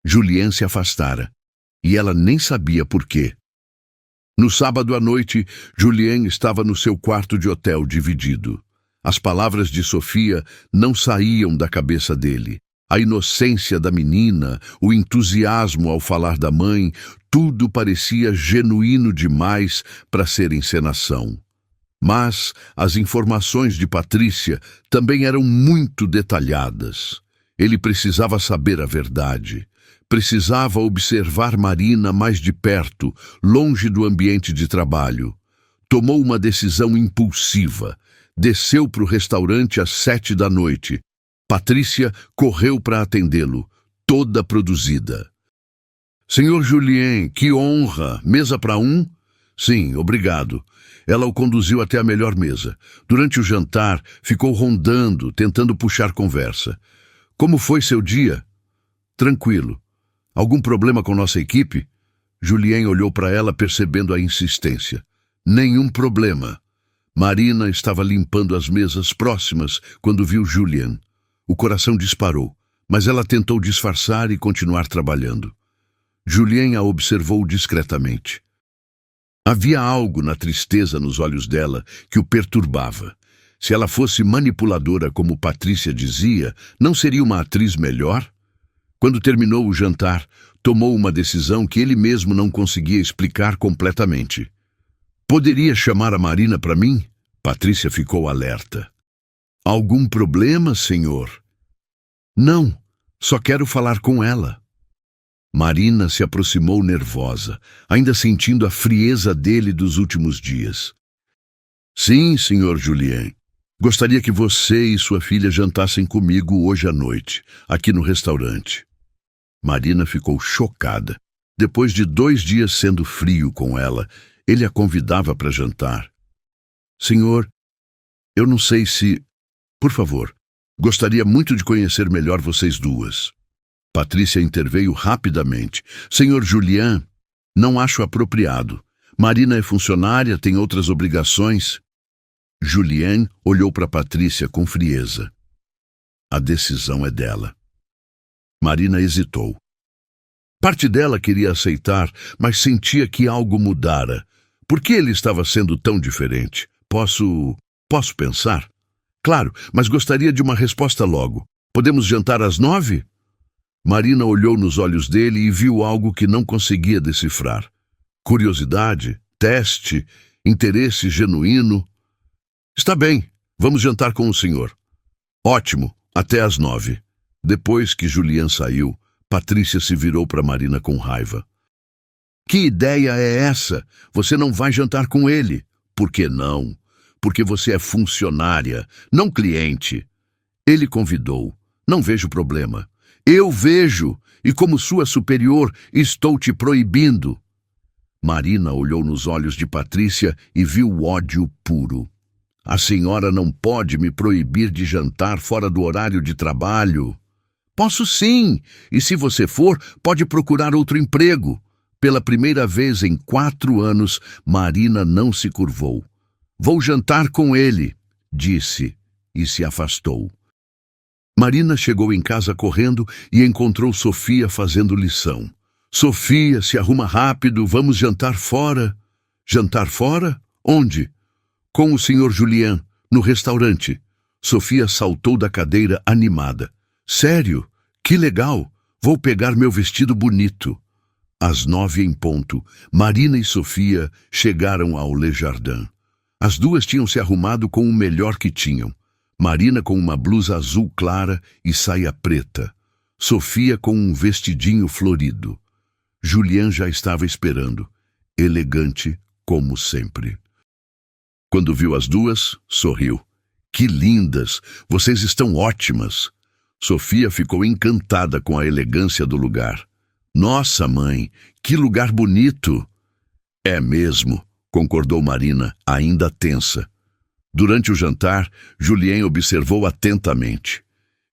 Julien se afastara, e ela nem sabia por quê. No sábado à noite, Julien estava no seu quarto de hotel dividido. As palavras de Sofia não saíam da cabeça dele. A inocência da menina, o entusiasmo ao falar da mãe, tudo parecia genuíno demais para ser encenação. Mas as informações de Patrícia também eram muito detalhadas. Ele precisava saber a verdade. Precisava observar Marina mais de perto, longe do ambiente de trabalho. Tomou uma decisão impulsiva. Desceu para o restaurante às 7 da noite. Patrícia correu para atendê-lo, toda produzida. "Senhor Julien, que honra! Mesa para um?" "Sim, obrigado." Ela o conduziu até a melhor mesa. Durante o jantar, ficou rondando, tentando puxar conversa. "Como foi seu dia?" "Tranquilo." "Algum problema com nossa equipe?" Julien olhou para ela, percebendo a insistência. "Nenhum problema." Marina estava limpando as mesas próximas quando viu Julien. O coração disparou, mas ela tentou disfarçar e continuar trabalhando. Julien a observou discretamente. Havia algo na tristeza nos olhos dela que o perturbava. Se ela fosse manipuladora como Patrícia dizia, não seria uma atriz melhor? Quando terminou o jantar, tomou uma decisão que ele mesmo não conseguia explicar completamente. "Poderia chamar a Marina para mim?" Patrícia ficou alerta. "Algum problema, senhor?" "Não, só quero falar com ela." Marina se aproximou nervosa, ainda sentindo a frieza dele dos últimos dias. "Sim, senhor Julien. Gostaria que você e sua filha jantassem comigo hoje à noite, aqui no restaurante." Marina ficou chocada. Depois de 2 dias sendo frio com ela, ele a convidava para jantar. "Senhor, eu não sei se... Por favor, gostaria muito de conhecer melhor vocês duas." Patrícia interveio rapidamente. "Senhor Julien, não acho apropriado. Marina é funcionária, tem outras obrigações." Julien olhou para Patrícia com frieza. "A decisão é dela." Marina hesitou. Parte dela queria aceitar, mas sentia que algo mudara. Por que ele estava sendo tão diferente? Posso pensar?" "Claro, mas gostaria de uma resposta logo. Podemos jantar às 9? Marina olhou nos olhos dele e viu algo que não conseguia decifrar. Curiosidade, teste, interesse genuíno. Está bem, vamos jantar com o senhor. Ótimo, até às 9. Depois que Julien saiu, Patrícia se virou para Marina com raiva. Que ideia é essa? Você não vai jantar com ele. Por que não? Porque você é funcionária, não cliente. Ele convidou. Não vejo problema. Eu vejo, e como sua superior, estou te proibindo. Marina olhou nos olhos de Patrícia e viu ódio puro. A senhora não pode me proibir de jantar fora do horário de trabalho. Posso sim, e se você for, pode procurar outro emprego. Pela primeira vez em 4 anos, Marina não se curvou. Vou jantar com ele, disse, e se afastou. Marina chegou em casa correndo e encontrou Sofia fazendo lição. Sofia, se arruma rápido, vamos jantar fora. Jantar fora? Onde? Com o Sr. Julien, no restaurante. Sofia saltou da cadeira animada. Sério? Que legal! Vou pegar meu vestido bonito. Às 9 em ponto, Marina e Sofia chegaram ao Le Jardin. As duas tinham se arrumado com o melhor que tinham. Marina com uma blusa azul clara e saia preta. Sofia com um vestidinho florido. Julien já estava esperando, elegante como sempre. Quando viu as duas, sorriu. Que lindas! Vocês estão ótimas! Sofia ficou encantada com a elegância do lugar. Nossa, mãe, que lugar bonito! É mesmo, concordou Marina, ainda tensa. Durante o jantar, Julien observou atentamente.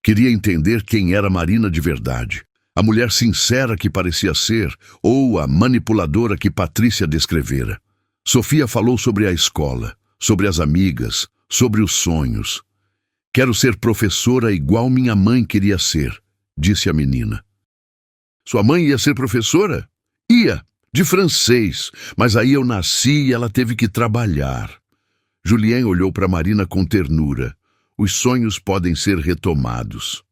Queria entender quem era Marina de verdade. A mulher sincera que parecia ser, ou a manipuladora que Patrícia descrevera. Sofia falou sobre a escola, sobre as amigas, sobre os sonhos. Quero ser professora igual minha mãe queria ser, disse a menina. Sua mãe ia ser professora? Ia, de francês, mas aí eu nasci e ela teve que trabalhar. Julien olhou para Marina com ternura. Os sonhos podem ser retomados.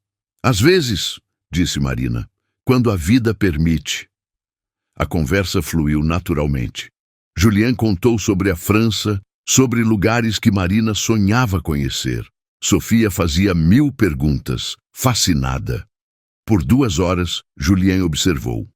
Às vezes, disse Marina, quando a vida permite. A conversa fluiu naturalmente. Julien contou sobre a França, sobre lugares que Marina sonhava conhecer. Sofia fazia 1000 perguntas, fascinada. Por 2 horas, Julien observou.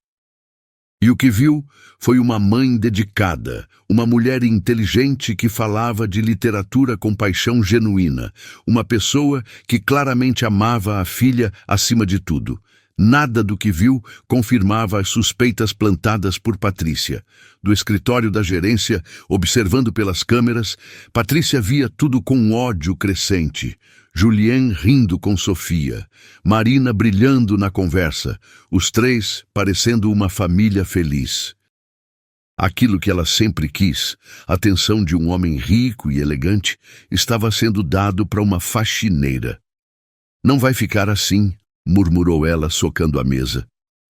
E o que viu foi uma mãe dedicada, uma mulher inteligente que falava de literatura com paixão genuína, uma pessoa que claramente amava a filha acima de tudo. Nada do que viu confirmava as suspeitas plantadas por Patrícia. Do escritório da gerência, observando pelas câmeras, Patrícia via tudo com ódio crescente. Julien rindo com Sofia, Marina brilhando na conversa, os três parecendo uma família feliz. Aquilo que ela sempre quis, a atenção de um homem rico e elegante, estava sendo dado para uma faxineira. Não vai ficar assim, murmurou ela, socando a mesa.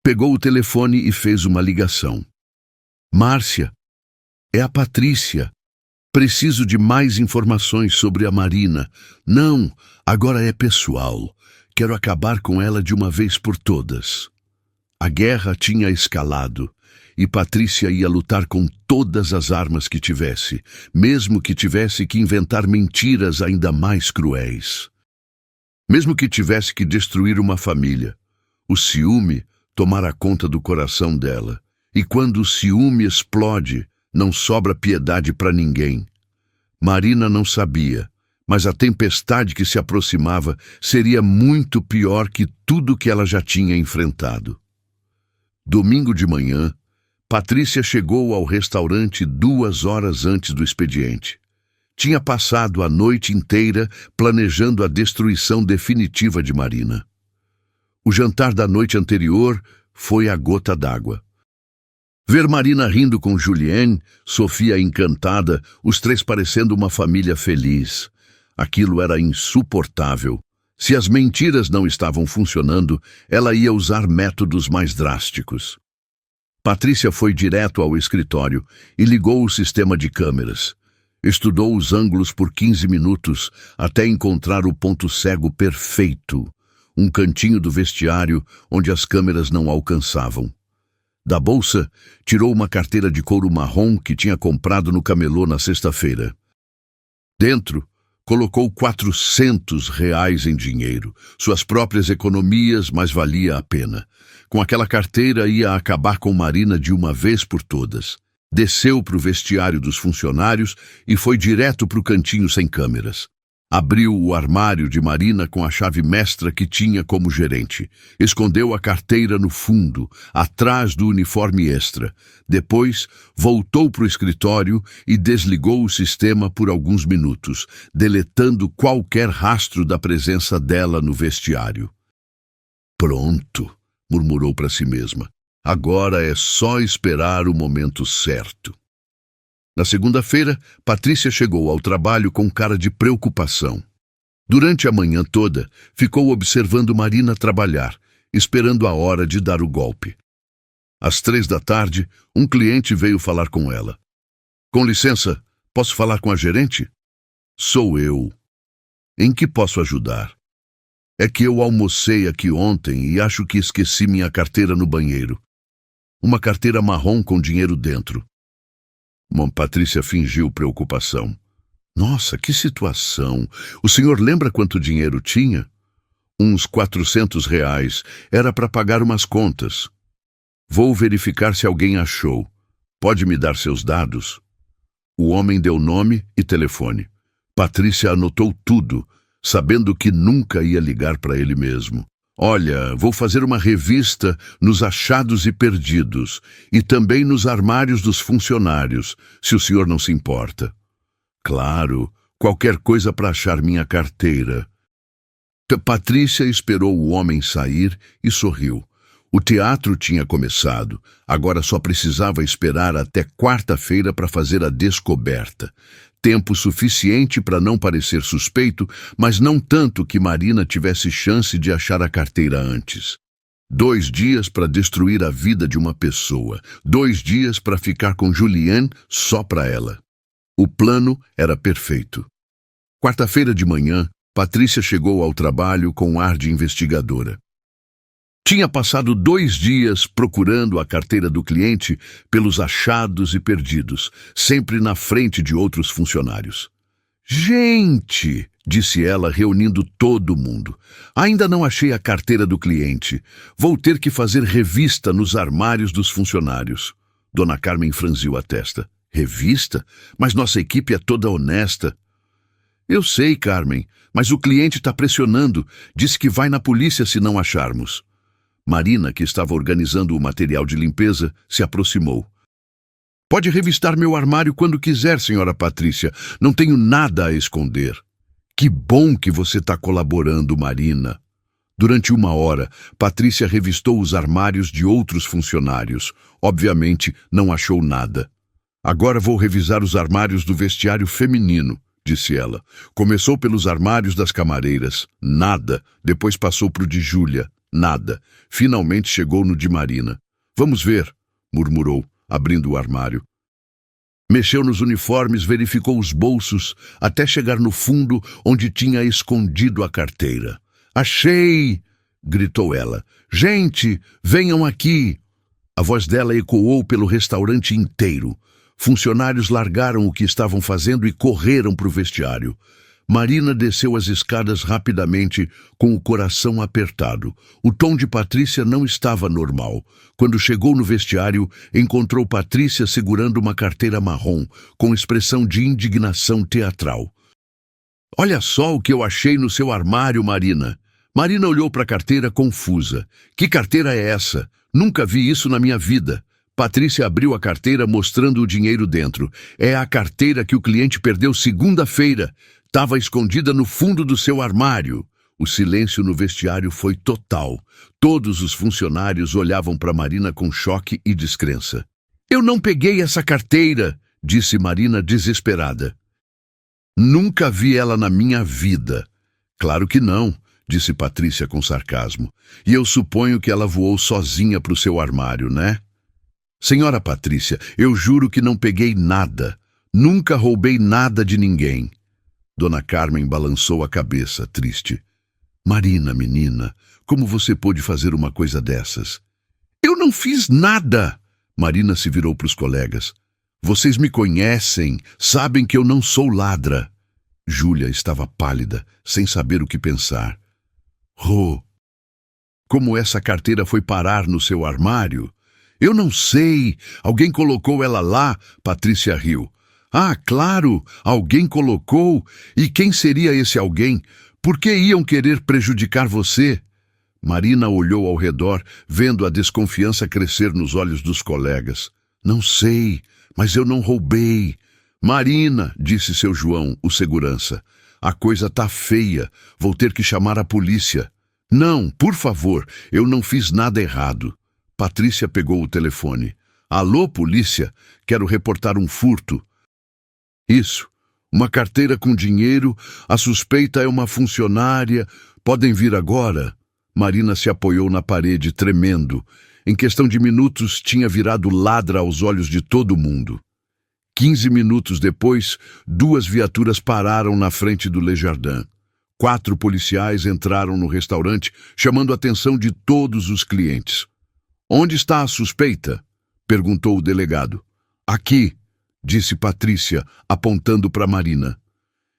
Pegou o telefone e fez uma ligação. Márcia, é a Patrícia. Preciso de mais informações sobre a Marina. Não, agora é pessoal. Quero acabar com ela de uma vez por todas. A guerra tinha escalado e Patrícia ia lutar com todas as armas que tivesse, mesmo que tivesse que inventar mentiras ainda mais cruéis. Mesmo que tivesse que destruir uma família. O ciúme tomara conta do coração dela. E quando o ciúme explode, não sobra piedade para ninguém. Marina não sabia, mas a tempestade que se aproximava seria muito pior que tudo que ela já tinha enfrentado. Domingo de manhã, Patrícia chegou ao restaurante 2 horas antes do expediente. Tinha passado a noite inteira planejando a destruição definitiva de Marina. O jantar da noite anterior foi a gota d'água. Ver Marina rindo com Julien, Sofia encantada, os três parecendo uma família feliz. Aquilo era insuportável. Se as mentiras não estavam funcionando, ela ia usar métodos mais drásticos. Patrícia foi direto ao escritório e ligou o sistema de câmeras. Estudou os ângulos por 15 minutos até encontrar o ponto cego perfeito, um cantinho do vestiário onde as câmeras não alcançavam. Da bolsa, tirou uma carteira de couro marrom que tinha comprado no camelô na sexta-feira. Dentro, colocou R$ 400 em dinheiro. Suas próprias economias, mas valia a pena. Com aquela carteira ia acabar com Marina de uma vez por todas. Desceu para o vestiário dos funcionários e foi direto para o cantinho sem câmeras. Abriu o armário de Marina com a chave mestra que tinha como gerente. Escondeu a carteira no fundo, atrás do uniforme extra. Depois, voltou para o escritório e desligou o sistema por alguns minutos, deletando qualquer rastro da presença dela no vestiário. Pronto, murmurou para si mesma. Agora é só esperar o momento certo. Na segunda-feira, Patrícia chegou ao trabalho com cara de preocupação. Durante a manhã toda, ficou observando Marina trabalhar, esperando a hora de dar o golpe. Às 3 da tarde, um cliente veio falar com ela. Com licença, posso falar com a gerente? Sou eu. Em que posso ajudar? É que eu almocei aqui ontem e acho que esqueci minha carteira no banheiro. Uma carteira marrom com dinheiro dentro. Patrícia fingiu preocupação. Nossa, que situação! O senhor lembra quanto dinheiro tinha? Uns R$ 400. Era para pagar umas contas. Vou verificar se alguém achou. Pode me dar seus dados? O homem deu nome e telefone. Patrícia anotou tudo, sabendo que nunca ia ligar para ele mesmo. Olha, vou fazer uma revista nos achados e perdidos e também nos armários dos funcionários, se o senhor não se importa. Claro, qualquer coisa para achar minha carteira. Patrícia esperou o homem sair e sorriu. O teatro tinha começado, agora só precisava esperar até quarta-feira para fazer a descoberta. Tempo suficiente para não parecer suspeito, mas não tanto que Marina tivesse chance de achar a carteira antes. 2 dias para destruir a vida de uma pessoa. 2 dias para ficar com Juliane só para ela. O plano era perfeito. Quarta-feira de manhã, Patrícia chegou ao trabalho com ar de investigadora. Tinha passado 2 dias procurando a carteira do cliente pelos achados e perdidos, sempre na frente de outros funcionários. Gente, disse ela, reunindo todo mundo. Ainda não achei a carteira do cliente. Vou ter que fazer revista nos armários dos funcionários. Dona Carmen franziu a testa. Revista? Mas nossa equipe é toda honesta. Eu sei, Carmen, mas o cliente está pressionando. Disse que vai na polícia se não acharmos. Marina, que estava organizando o material de limpeza, se aproximou. Pode revistar meu armário quando quiser, senhora Patrícia. Não tenho nada a esconder. Que bom que você está colaborando, Marina. Durante 1 hora, Patrícia revistou os armários de outros funcionários. Obviamente, não achou nada. Agora vou revisar os armários do vestiário feminino, disse ela. Começou pelos armários das camareiras. Nada. Depois passou para o de Júlia. Nada. Finalmente chegou no de Marina. Vamos ver, murmurou, abrindo o armário. Mexeu nos uniformes, verificou os bolsos, até chegar no fundo onde tinha escondido a carteira. Achei! Gritou ela. Gente, venham aqui! A voz dela ecoou pelo restaurante inteiro. Funcionários largaram o que estavam fazendo e correram para o vestiário. Marina desceu as escadas rapidamente, com o coração apertado. O tom de Patrícia não estava normal. Quando chegou no vestiário, encontrou Patrícia segurando uma carteira marrom, com expressão de indignação teatral. Olha só o que eu achei no seu armário, Marina. Marina olhou para a carteira confusa. Que carteira é essa? Nunca vi isso na minha vida. Patrícia abriu a carteira mostrando o dinheiro dentro. É a carteira que o cliente perdeu segunda-feira. Estava escondida no fundo do seu armário. O silêncio no vestiário foi total. Todos os funcionários olhavam para Marina com choque e descrença. Eu não peguei essa carteira, disse Marina desesperada. Nunca vi ela na minha vida. Claro que não, disse Patrícia com sarcasmo. E eu suponho que ela voou sozinha para o seu armário, né? Senhora Patrícia, eu juro que não peguei nada. Nunca roubei nada de ninguém. Dona Carmen balançou a cabeça, triste. Marina, menina, como você pôde fazer uma coisa dessas? Eu não fiz nada. Marina se virou para os colegas. Vocês me conhecem, sabem que eu não sou ladra. Júlia estava pálida, sem saber o que pensar. Rô, como essa carteira foi parar no seu armário? Eu não sei. Alguém colocou ela lá, Patrícia riu. Ah, claro, alguém colocou. E quem seria esse alguém? Por que iam querer prejudicar você? Marina olhou ao redor, vendo a desconfiança crescer nos olhos dos colegas. Não sei, mas eu não roubei. Marina, disse seu João, o segurança, a coisa tá feia, vou ter que chamar a polícia. Não, por favor, eu não fiz nada errado. Patrícia pegou o telefone. Alô, polícia, quero reportar um furto. Isso, uma carteira com dinheiro, a suspeita é uma funcionária, podem vir agora. Marina se apoiou na parede, tremendo. Em questão de minutos, tinha virado ladra aos olhos de todo mundo. 15 minutos depois, 2 viaturas pararam na frente do Le Jardin. 4 policiais entraram no restaurante, chamando a atenção de todos os clientes. Onde está a suspeita? Perguntou o delegado. Aqui, disse Patrícia, apontando para Marina.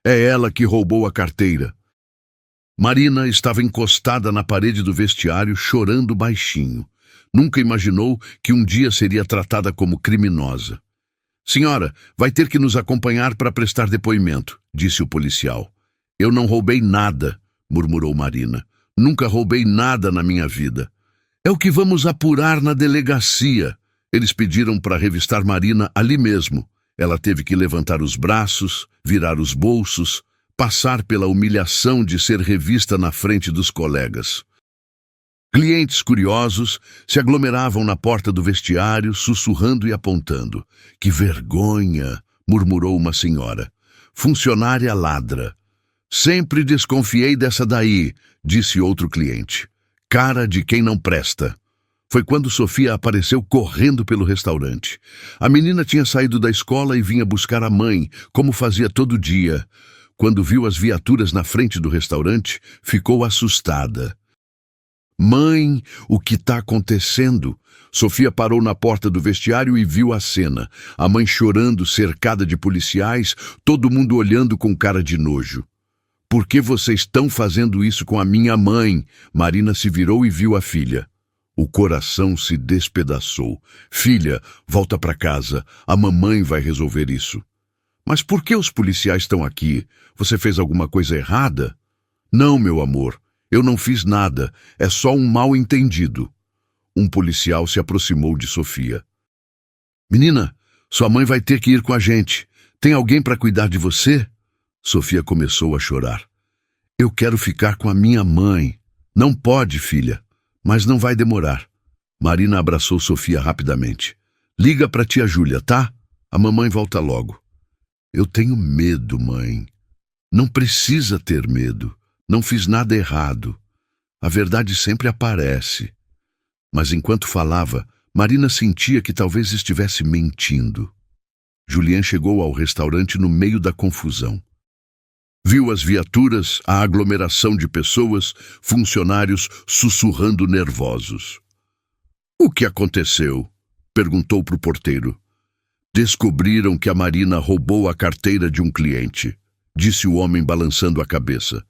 É ela que roubou a carteira. Marina estava encostada na parede do vestiário, chorando baixinho. Nunca imaginou que um dia seria tratada como criminosa. Senhora, vai ter que nos acompanhar para prestar depoimento, disse o policial. Eu não roubei nada, murmurou Marina. Nunca roubei nada na minha vida. É o que vamos apurar na delegacia. Eles pediram para revistar Marina ali mesmo. Ela teve que levantar os braços, virar os bolsos, passar pela humilhação de ser revista na frente dos colegas. Clientes curiosos se aglomeravam na porta do vestiário, sussurrando e apontando. Que vergonha, murmurou uma senhora. Funcionária ladra. Sempre desconfiei dessa daí, disse outro cliente. Cara de quem não presta. Foi quando Sofia apareceu correndo pelo restaurante. A menina tinha saído da escola e vinha buscar a mãe, como fazia todo dia. Quando viu as viaturas na frente do restaurante, ficou assustada. Mãe, o que está acontecendo? Sofia parou na porta do vestiário e viu a cena. A mãe chorando, cercada de policiais, todo mundo olhando com cara de nojo. Por que vocês estão fazendo isso com a minha mãe? Marina se virou e viu a filha. O coração se despedaçou. Filha, volta para casa. A mamãe vai resolver isso. Mas por que os policiais estão aqui? Você fez alguma coisa errada? Não, meu amor. Eu não fiz nada, é só um mal-entendido. Um policial se aproximou de Sofia. Menina, sua mãe vai ter que ir com a gente. Tem alguém para cuidar de você? Sofia começou a chorar. Eu quero ficar com a minha mãe. Não pode, filha, mas não vai demorar. Marina abraçou Sofia rapidamente. Liga para tia Júlia, tá? A mamãe volta logo. Eu tenho medo, mãe. Não precisa ter medo. Não fiz nada errado. A verdade sempre aparece. Mas enquanto falava, Marina sentia que talvez estivesse mentindo. Julien chegou ao restaurante no meio da confusão. Viu as viaturas, a aglomeração de pessoas, funcionários sussurrando nervosos. O que aconteceu? Perguntou para o porteiro. Descobriram que a Marina roubou a carteira de um cliente, disse o homem balançando a cabeça.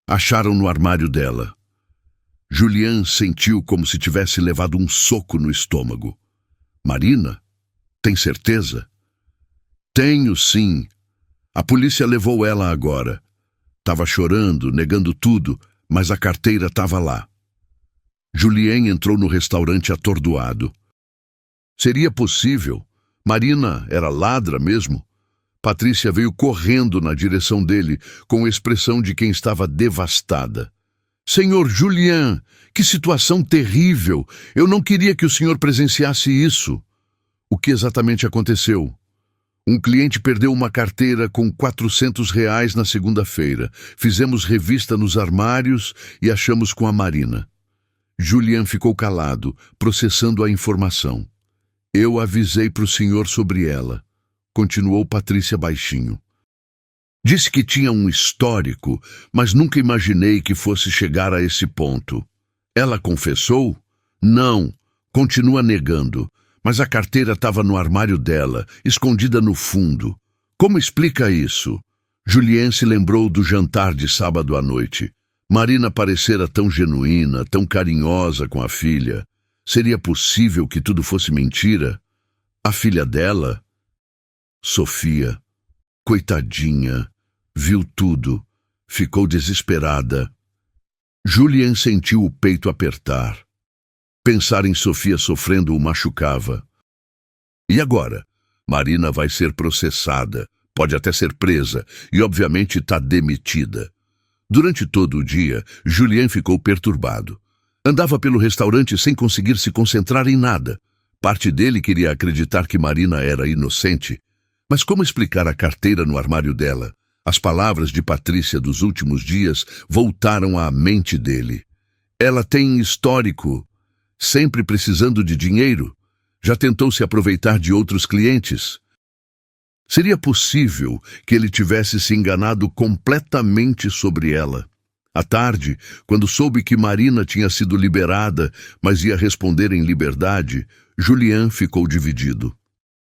Acharam no armário dela. Julien sentiu como se tivesse levado um soco no estômago. Marina? Tem certeza? Tenho, sim. A polícia levou ela agora. Estava chorando, negando tudo, mas a carteira estava lá. Julien entrou no restaurante atordoado. Seria possível? Marina era ladra mesmo? Patrícia veio correndo na direção dele, com a expressão de quem estava devastada. Senhor Julien, que situação terrível! Eu não queria que o senhor presenciasse isso. O que exatamente aconteceu? Um cliente perdeu uma carteira com R$ 400 na segunda-feira. Fizemos revista nos armários e achamos com a Marina. Julien ficou calado, processando a informação. Eu avisei para o senhor sobre ela. Continuou Patrícia baixinho. Disse que tinha um histórico, mas nunca imaginei que fosse chegar a esse ponto. Ela confessou? Não. Continua negando, mas a carteira estava no armário dela, escondida no fundo. Como explica isso? Julien se lembrou do jantar de sábado à noite. Marina parecera tão genuína, tão carinhosa com a filha. Seria possível que tudo fosse mentira? A filha dela, Sofia, coitadinha, viu tudo, ficou desesperada. Julien sentiu o peito apertar. Pensar em Sofia sofrendo o machucava. E agora? Marina vai ser processada, pode até ser presa e obviamente está demitida. Durante todo o dia, Julien ficou perturbado. Andava pelo restaurante sem conseguir se concentrar em nada. Parte dele queria acreditar que Marina era inocente. Mas como explicar a carteira no armário dela? As palavras de Patrícia dos últimos dias voltaram à mente dele. Ela tem histórico, sempre precisando de dinheiro. Já tentou se aproveitar de outros clientes. Seria possível que ele tivesse se enganado completamente sobre ela. À tarde, quando soube que Marina tinha sido liberada, mas ia responder em liberdade, Julien ficou dividido.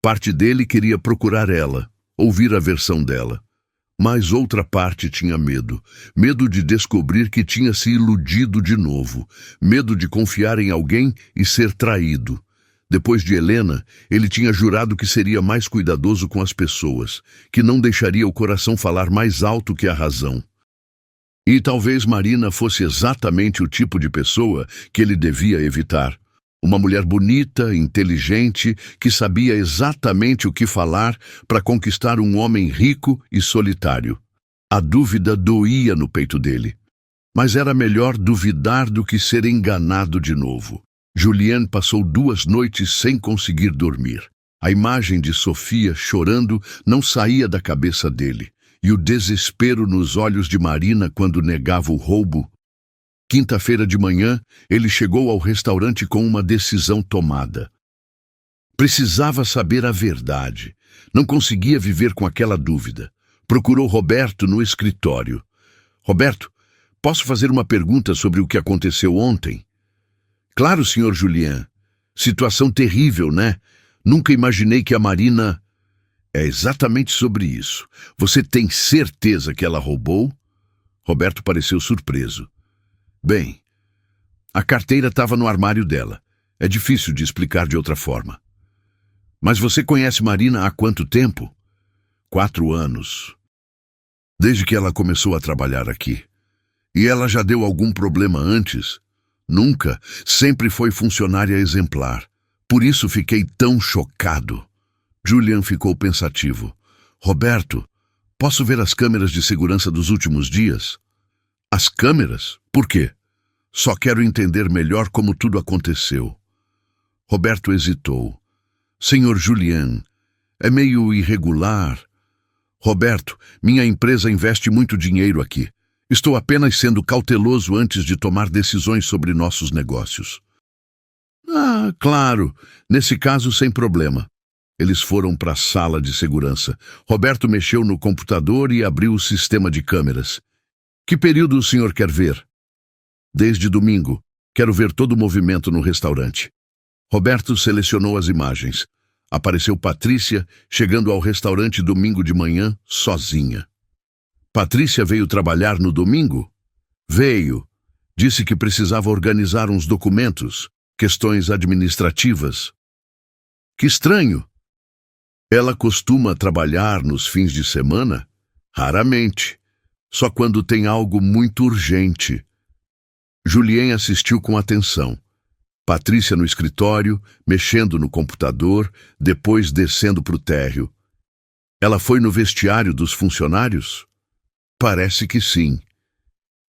Parte dele queria procurar ela, ouvir a versão dela. Mas outra parte tinha medo. Medo de descobrir que tinha se iludido de novo. Medo de confiar em alguém e ser traído. Depois de Helena, ele tinha jurado que seria mais cuidadoso com as pessoas, que não deixaria o coração falar mais alto que a razão. E talvez Marina fosse exatamente o tipo de pessoa que ele devia evitar. Uma mulher bonita, inteligente, que sabia exatamente o que falar para conquistar um homem rico e solitário. A dúvida doía no peito dele. Mas era melhor duvidar do que ser enganado de novo. Julien passou 2 noites sem conseguir dormir. A imagem de Sofia chorando não saía da cabeça dele, e o desespero nos olhos de Marina quando negava o roubo. Quinta-feira de manhã, ele chegou ao restaurante com uma decisão tomada. Precisava saber a verdade. Não conseguia viver com aquela dúvida. Procurou Roberto no escritório. Roberto, posso fazer uma pergunta sobre o que aconteceu ontem? Claro, senhor Julien. Situação terrível, né? Nunca imaginei que a Marina... É exatamente sobre isso. Você tem certeza que ela roubou? Roberto pareceu surpreso. Bem, a carteira estava no armário dela. É difícil de explicar de outra forma. Mas você conhece Marina há quanto tempo? 4 anos. Desde que ela começou a trabalhar aqui. E ela já deu algum problema antes? Nunca. Sempre foi funcionária exemplar. Por isso fiquei tão chocado. Julien ficou pensativo. Roberto, posso ver as câmeras de segurança dos últimos dias? As câmeras? Por quê? Só quero entender melhor como tudo aconteceu. Roberto hesitou. Senhor Julien, é meio irregular. Roberto, minha empresa investe muito dinheiro aqui. Estou apenas sendo cauteloso antes de tomar decisões sobre nossos negócios. Ah, claro. Nesse caso, sem problema. Eles foram para a sala de segurança. Roberto mexeu no computador e abriu o sistema de câmeras. Que período o senhor quer ver? Desde domingo. Quero ver todo o movimento no restaurante. Roberto selecionou as imagens. Apareceu Patrícia chegando ao restaurante domingo de manhã, sozinha. Patrícia veio trabalhar no domingo? Veio. Disse que precisava organizar uns documentos, questões administrativas. Que estranho. Ela costuma trabalhar nos fins de semana? Raramente. Só quando tem algo muito urgente. Julien assistiu com atenção. Patrícia no escritório, mexendo no computador, depois descendo para o térreo. Ela foi no vestiário dos funcionários? Parece que sim.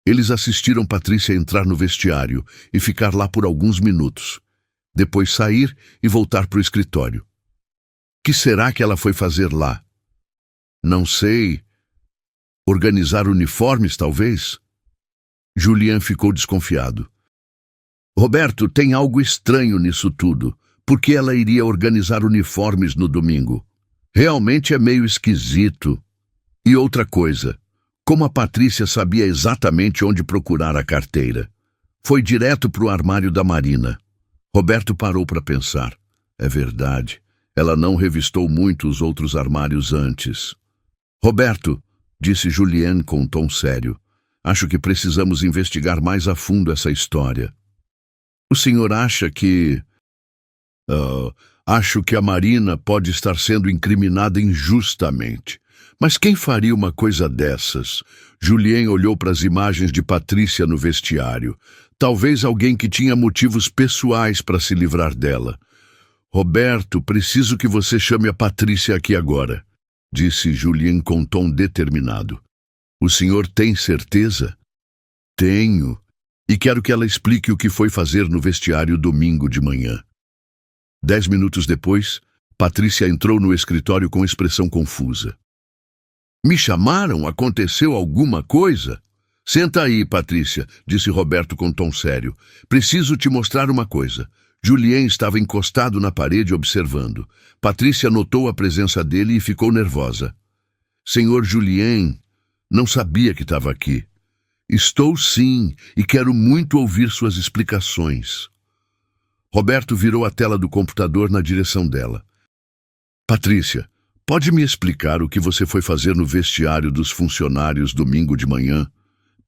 Eles assistiram Patrícia entrar no vestiário e ficar lá por alguns minutos. Depois sair e voltar para o escritório. Que será que ela foi fazer lá? Não sei. Organizar uniformes, talvez? Julien ficou desconfiado. Roberto, tem algo estranho nisso tudo. Por que ela iria organizar uniformes no domingo? Realmente é meio esquisito. E outra coisa, como a Patrícia sabia exatamente onde procurar a carteira? Foi direto para o armário da Marina. Roberto parou para pensar. É verdade, ela não revistou muito os outros armários antes. Roberto, disse Julien com um tom sério, acho que precisamos investigar mais a fundo essa história. O senhor acha que... acho que a Marina pode estar sendo incriminada injustamente. Mas quem faria uma coisa dessas? Julien olhou para as imagens de Patrícia no vestiário. Talvez alguém que tinha motivos pessoais para se livrar dela. Roberto, preciso que você chame a Patrícia aqui agora, disse Julien com tom determinado. O senhor tem certeza? Tenho. E quero que ela explique o que foi fazer no vestiário domingo de manhã. 10 minutos depois, Patrícia entrou no escritório com expressão confusa. Me chamaram? Aconteceu alguma coisa? Senta aí, Patrícia, disse Roberto com tom sério. Preciso te mostrar uma coisa. Julien estava encostado na parede observando. Patrícia notou a presença dele e ficou nervosa. Senhor Julien, não sabia que estava aqui. Estou sim, e quero muito ouvir suas explicações. Roberto virou a tela do computador na direção dela. Patrícia, pode me explicar o que você foi fazer no vestiário dos funcionários domingo de manhã?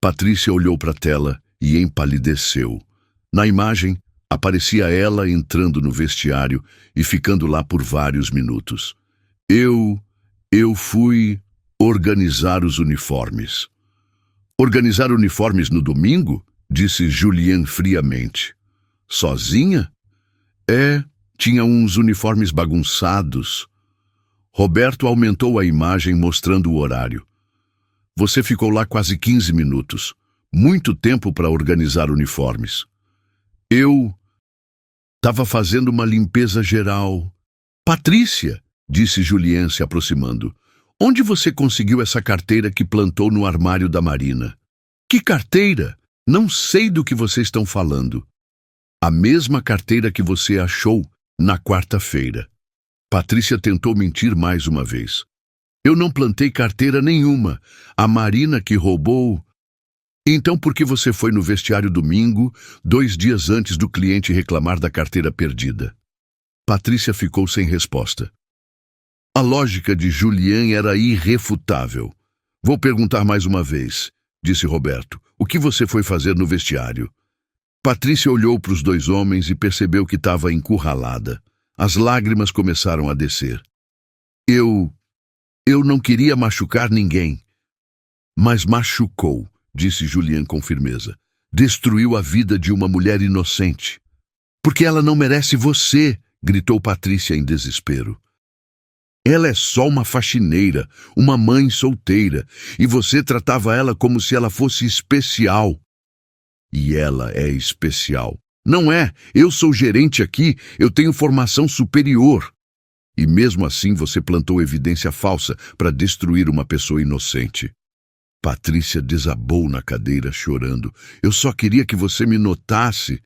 Patrícia olhou para a tela e empalideceu. Na imagem, aparecia ela entrando no vestiário e ficando lá por vários minutos. Eu fui organizar os uniformes. Organizar uniformes no domingo? Disse Julien friamente. Sozinha? Tinha uns uniformes bagunçados. Roberto aumentou a imagem mostrando o horário. Você ficou lá quase 15 minutos. Muito tempo para organizar uniformes. Eu estava fazendo uma limpeza geral. Patrícia, disse Julien se aproximando. Onde você conseguiu essa carteira que plantou no armário da Marina? Que carteira? Não sei do que vocês estão falando. A mesma carteira que você achou na quarta-feira. Patrícia tentou mentir mais uma vez. Eu não plantei carteira nenhuma. A Marina que roubou... Então por que você foi no vestiário domingo, 2 dias antes do cliente reclamar da carteira perdida? Patrícia ficou sem resposta. A lógica de Julien era irrefutável. Vou perguntar mais uma vez, disse Roberto. O que você foi fazer no vestiário? Patrícia olhou para os 2 homens e percebeu que estava encurralada. As lágrimas começaram a descer. Eu não queria machucar ninguém. Mas machucou, disse Julien com firmeza. Destruiu a vida de uma mulher inocente. Porque ela não merece você, gritou Patrícia em desespero. Ela é só uma faxineira, uma mãe solteira, e você tratava ela como se ela fosse especial. E ela é especial. Não é, eu sou gerente aqui, eu tenho formação superior. E mesmo assim você plantou evidência falsa para destruir uma pessoa inocente. Patrícia desabou na cadeira chorando. Eu só queria que você me notasse.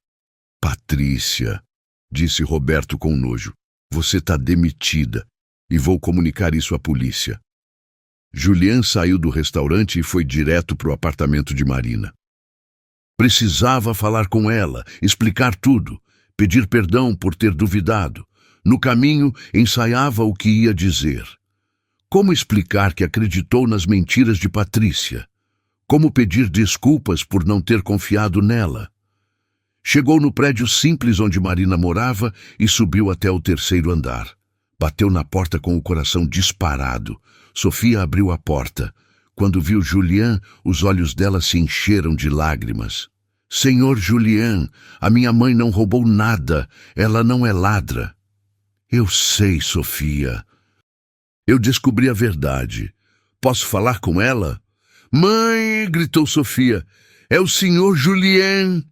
Patrícia, disse Roberto com nojo, você está demitida e vou comunicar isso à polícia. Julien saiu do restaurante e foi direto para o apartamento de Marina. Precisava falar com ela, explicar tudo, pedir perdão por ter duvidado. No caminho, ensaiava o que ia dizer. Como explicar que acreditou nas mentiras de Patrícia? Como pedir desculpas por não ter confiado nela? Chegou no prédio simples onde Marina morava e subiu até o 3º andar. Bateu na porta com o coração disparado. Sofia abriu a porta. Quando viu Julien, os olhos dela se encheram de lágrimas. Senhor Julien, a minha mãe não roubou nada. Ela não é ladra. Eu sei, Sofia. Eu descobri a verdade. Posso falar com ela? Mãe, gritou Sofia. É o senhor Julien.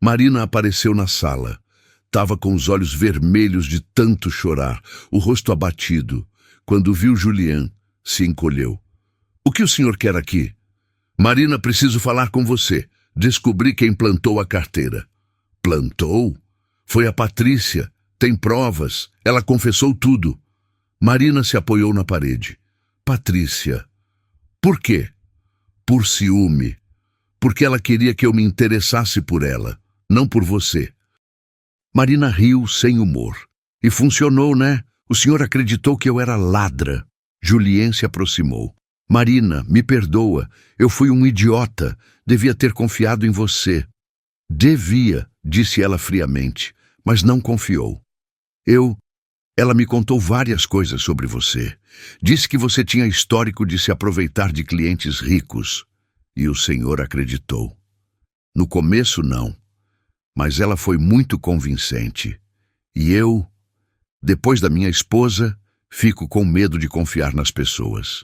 Marina apareceu na sala. Estava com os olhos vermelhos de tanto chorar, o rosto abatido. Quando viu Julien, se encolheu. O que o senhor quer aqui? Marina, preciso falar com você. Descobri quem plantou a carteira. Plantou? Foi a Patrícia. Tem provas. Ela confessou tudo. Marina se apoiou na parede. Patrícia. Por quê? Por ciúme. Porque ela queria que eu me interessasse por ela, não por você. Marina riu sem humor. E funcionou, né? O senhor acreditou que eu era ladra. Julien se aproximou. Marina, me perdoa. Eu fui um idiota. Devia ter confiado em você. Devia, disse ela friamente, mas não confiou. Ela me contou várias coisas sobre você. Disse que você tinha histórico de se aproveitar de clientes ricos. E o senhor acreditou. No começo, não. Mas ela foi muito convincente. E eu, depois da minha esposa, fico com medo de confiar nas pessoas.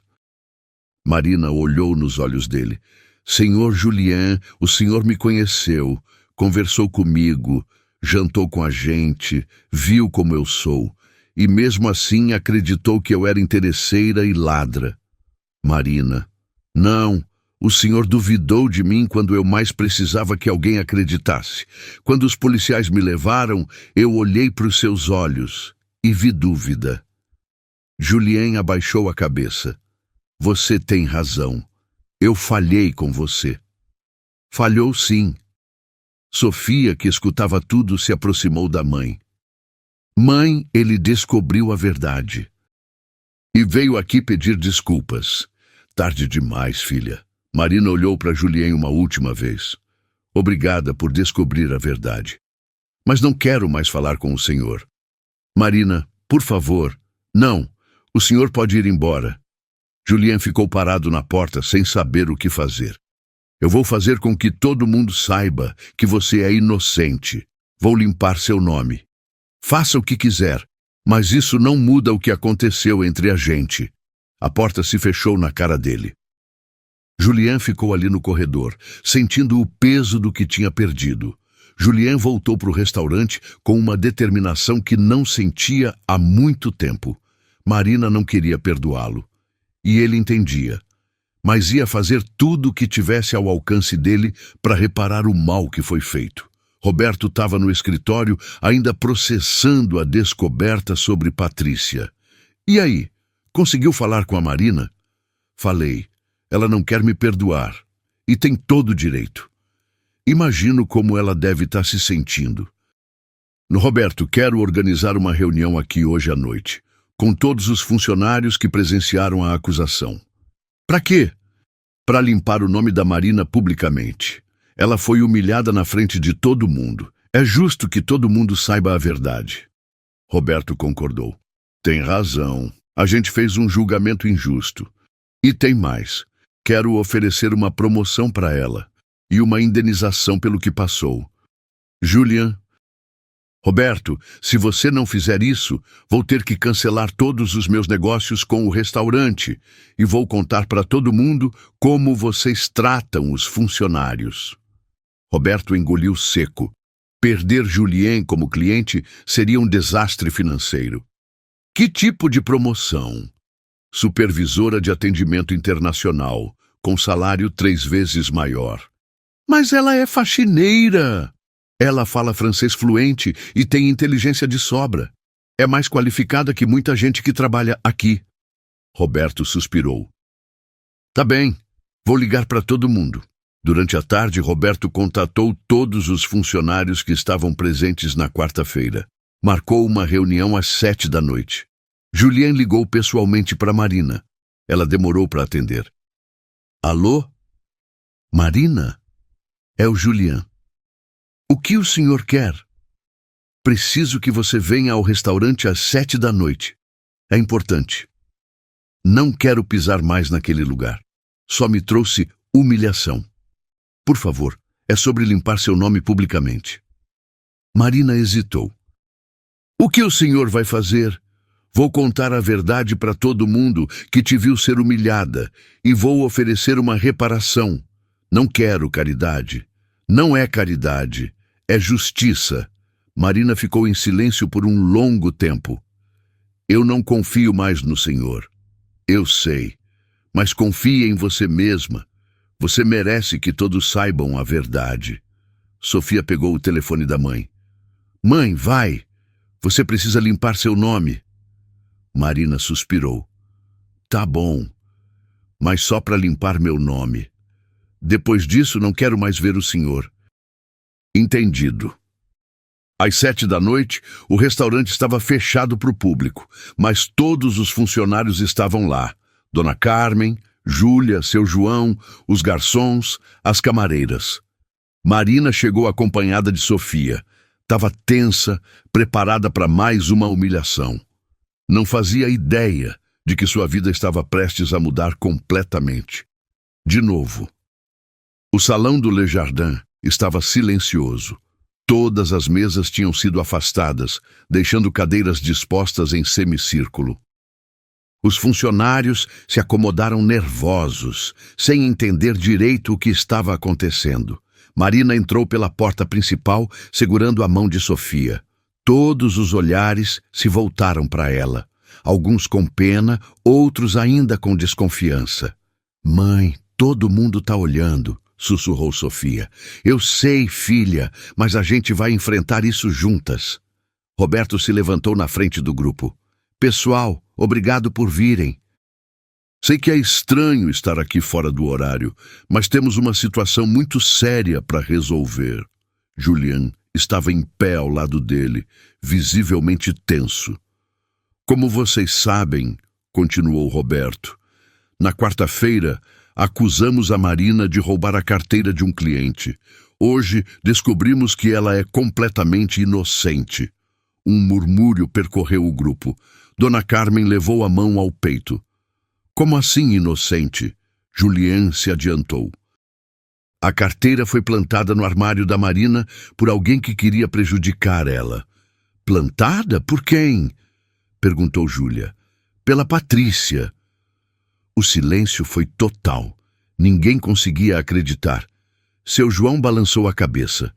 Marina olhou nos olhos dele. Senhor Julien, o senhor me conheceu, conversou comigo, jantou com a gente, viu como eu sou, e mesmo assim acreditou que eu era interesseira e ladra. Marina, não, o senhor duvidou de mim quando eu mais precisava que alguém acreditasse. Quando os policiais me levaram, eu olhei para os seus olhos e vi dúvida. Julien abaixou a cabeça. Você tem razão. Eu falhei com você. Falhou sim. Sofia, que escutava tudo, se aproximou da mãe. Mãe, ele descobriu a verdade. E veio aqui pedir desculpas. Tarde demais, filha. Marina olhou para Julien uma última vez. Obrigada por descobrir a verdade. Mas não quero mais falar com o senhor. Marina, por favor. Não, o senhor pode ir embora. Julien ficou parado na porta sem saber o que fazer. Eu vou fazer com que todo mundo saiba que você é inocente. Vou limpar seu nome. Faça o que quiser, mas isso não muda o que aconteceu entre a gente. A porta se fechou na cara dele. Julien ficou ali no corredor, sentindo o peso do que tinha perdido. Julien voltou para o restaurante com uma determinação que não sentia há muito tempo. Marina não queria perdoá-lo. E ele entendia, mas ia fazer tudo o que tivesse ao alcance dele para reparar o mal que foi feito. Roberto estava no escritório, ainda processando a descoberta sobre Patrícia. E aí, conseguiu falar com a Marina? Falei. Ela não quer me perdoar. E tem todo o direito. Imagino como ela deve estar se sentindo. Roberto, quero organizar uma reunião aqui hoje à noite, com todos os funcionários que presenciaram a acusação. Para quê? Para limpar o nome da Marina publicamente. Ela foi humilhada na frente de todo mundo. É justo que todo mundo saiba a verdade. Roberto concordou. Tem razão. A gente fez um julgamento injusto. E tem mais. Quero oferecer uma promoção para ela e uma indenização pelo que passou. Julien. Roberto, se você não fizer isso, vou ter que cancelar todos os meus negócios com o restaurante e vou contar para todo mundo como vocês tratam os funcionários. Roberto engoliu seco. Perder Julien como cliente seria um desastre financeiro. Que tipo de promoção? Supervisora de atendimento internacional, com salário 3 vezes maior. Mas ela é faxineira. Ela fala francês fluente e tem inteligência de sobra. É mais qualificada que muita gente que trabalha aqui. Roberto suspirou. Tá bem, vou ligar para todo mundo. Durante a tarde, Roberto contatou todos os funcionários que estavam presentes na quarta-feira. Marcou uma reunião às 7 da noite. Julien ligou pessoalmente para Marina. Ela demorou para atender. Alô? Marina? É o Julien. O que o senhor quer? Preciso que você venha ao restaurante às 7 da noite. É importante. Não quero pisar mais naquele lugar. Só me trouxe humilhação. Por favor, é sobre limpar seu nome publicamente. Marina hesitou. O que o senhor vai fazer? Vou contar a verdade para todo mundo que te viu ser humilhada e vou oferecer uma reparação. Não quero caridade. Não é caridade. É justiça. Marina ficou em silêncio por um longo tempo. Eu não confio mais no senhor. Eu sei. Mas confie em você mesma. Você merece que todos saibam a verdade. Sofia pegou o telefone da mãe. Mãe, vai. Você precisa limpar seu nome. Marina suspirou. Tá bom. Mas só para limpar meu nome. Depois disso, não quero mais ver o senhor. Entendido. Às 7 da noite, o restaurante estava fechado para o público, mas todos os funcionários estavam lá. Dona Carmen, Júlia, seu João, os garçons, as camareiras. Marina chegou acompanhada de Sofia. Estava tensa, preparada para mais uma humilhação. Não fazia ideia de que sua vida estava prestes a mudar completamente. De novo. O salão do Le Jardin estava silencioso. Todas as mesas tinham sido afastadas, deixando cadeiras dispostas em semicírculo. Os funcionários se acomodaram nervosos, sem entender direito o que estava acontecendo. Marina entrou pela porta principal, segurando a mão de Sofia. Todos os olhares se voltaram para ela, alguns com pena, outros ainda com desconfiança. "Mãe, todo mundo está olhando", sussurrou Sofia. "Eu sei, filha, mas a gente vai enfrentar isso juntas." Roberto se levantou na frente do grupo. "Pessoal, obrigado por virem. Sei que é estranho estar aqui fora do horário, mas temos uma situação muito séria para resolver." Julien estava em pé ao lado dele, visivelmente tenso. "Como vocês sabem", continuou Roberto, "na quarta-feira acusamos a Marina de roubar a carteira de um cliente. Hoje descobrimos que ela é completamente inocente." Um murmúrio percorreu o grupo. Dona Carmen levou a mão ao peito. "Como assim inocente?" Julien se adiantou. "A carteira foi plantada no armário da Marina por alguém que queria prejudicar ela." "Plantada? Por quem?" perguntou Júlia. "Pela Patrícia." O silêncio foi total. Ninguém conseguia acreditar. Seu João balançou a cabeça.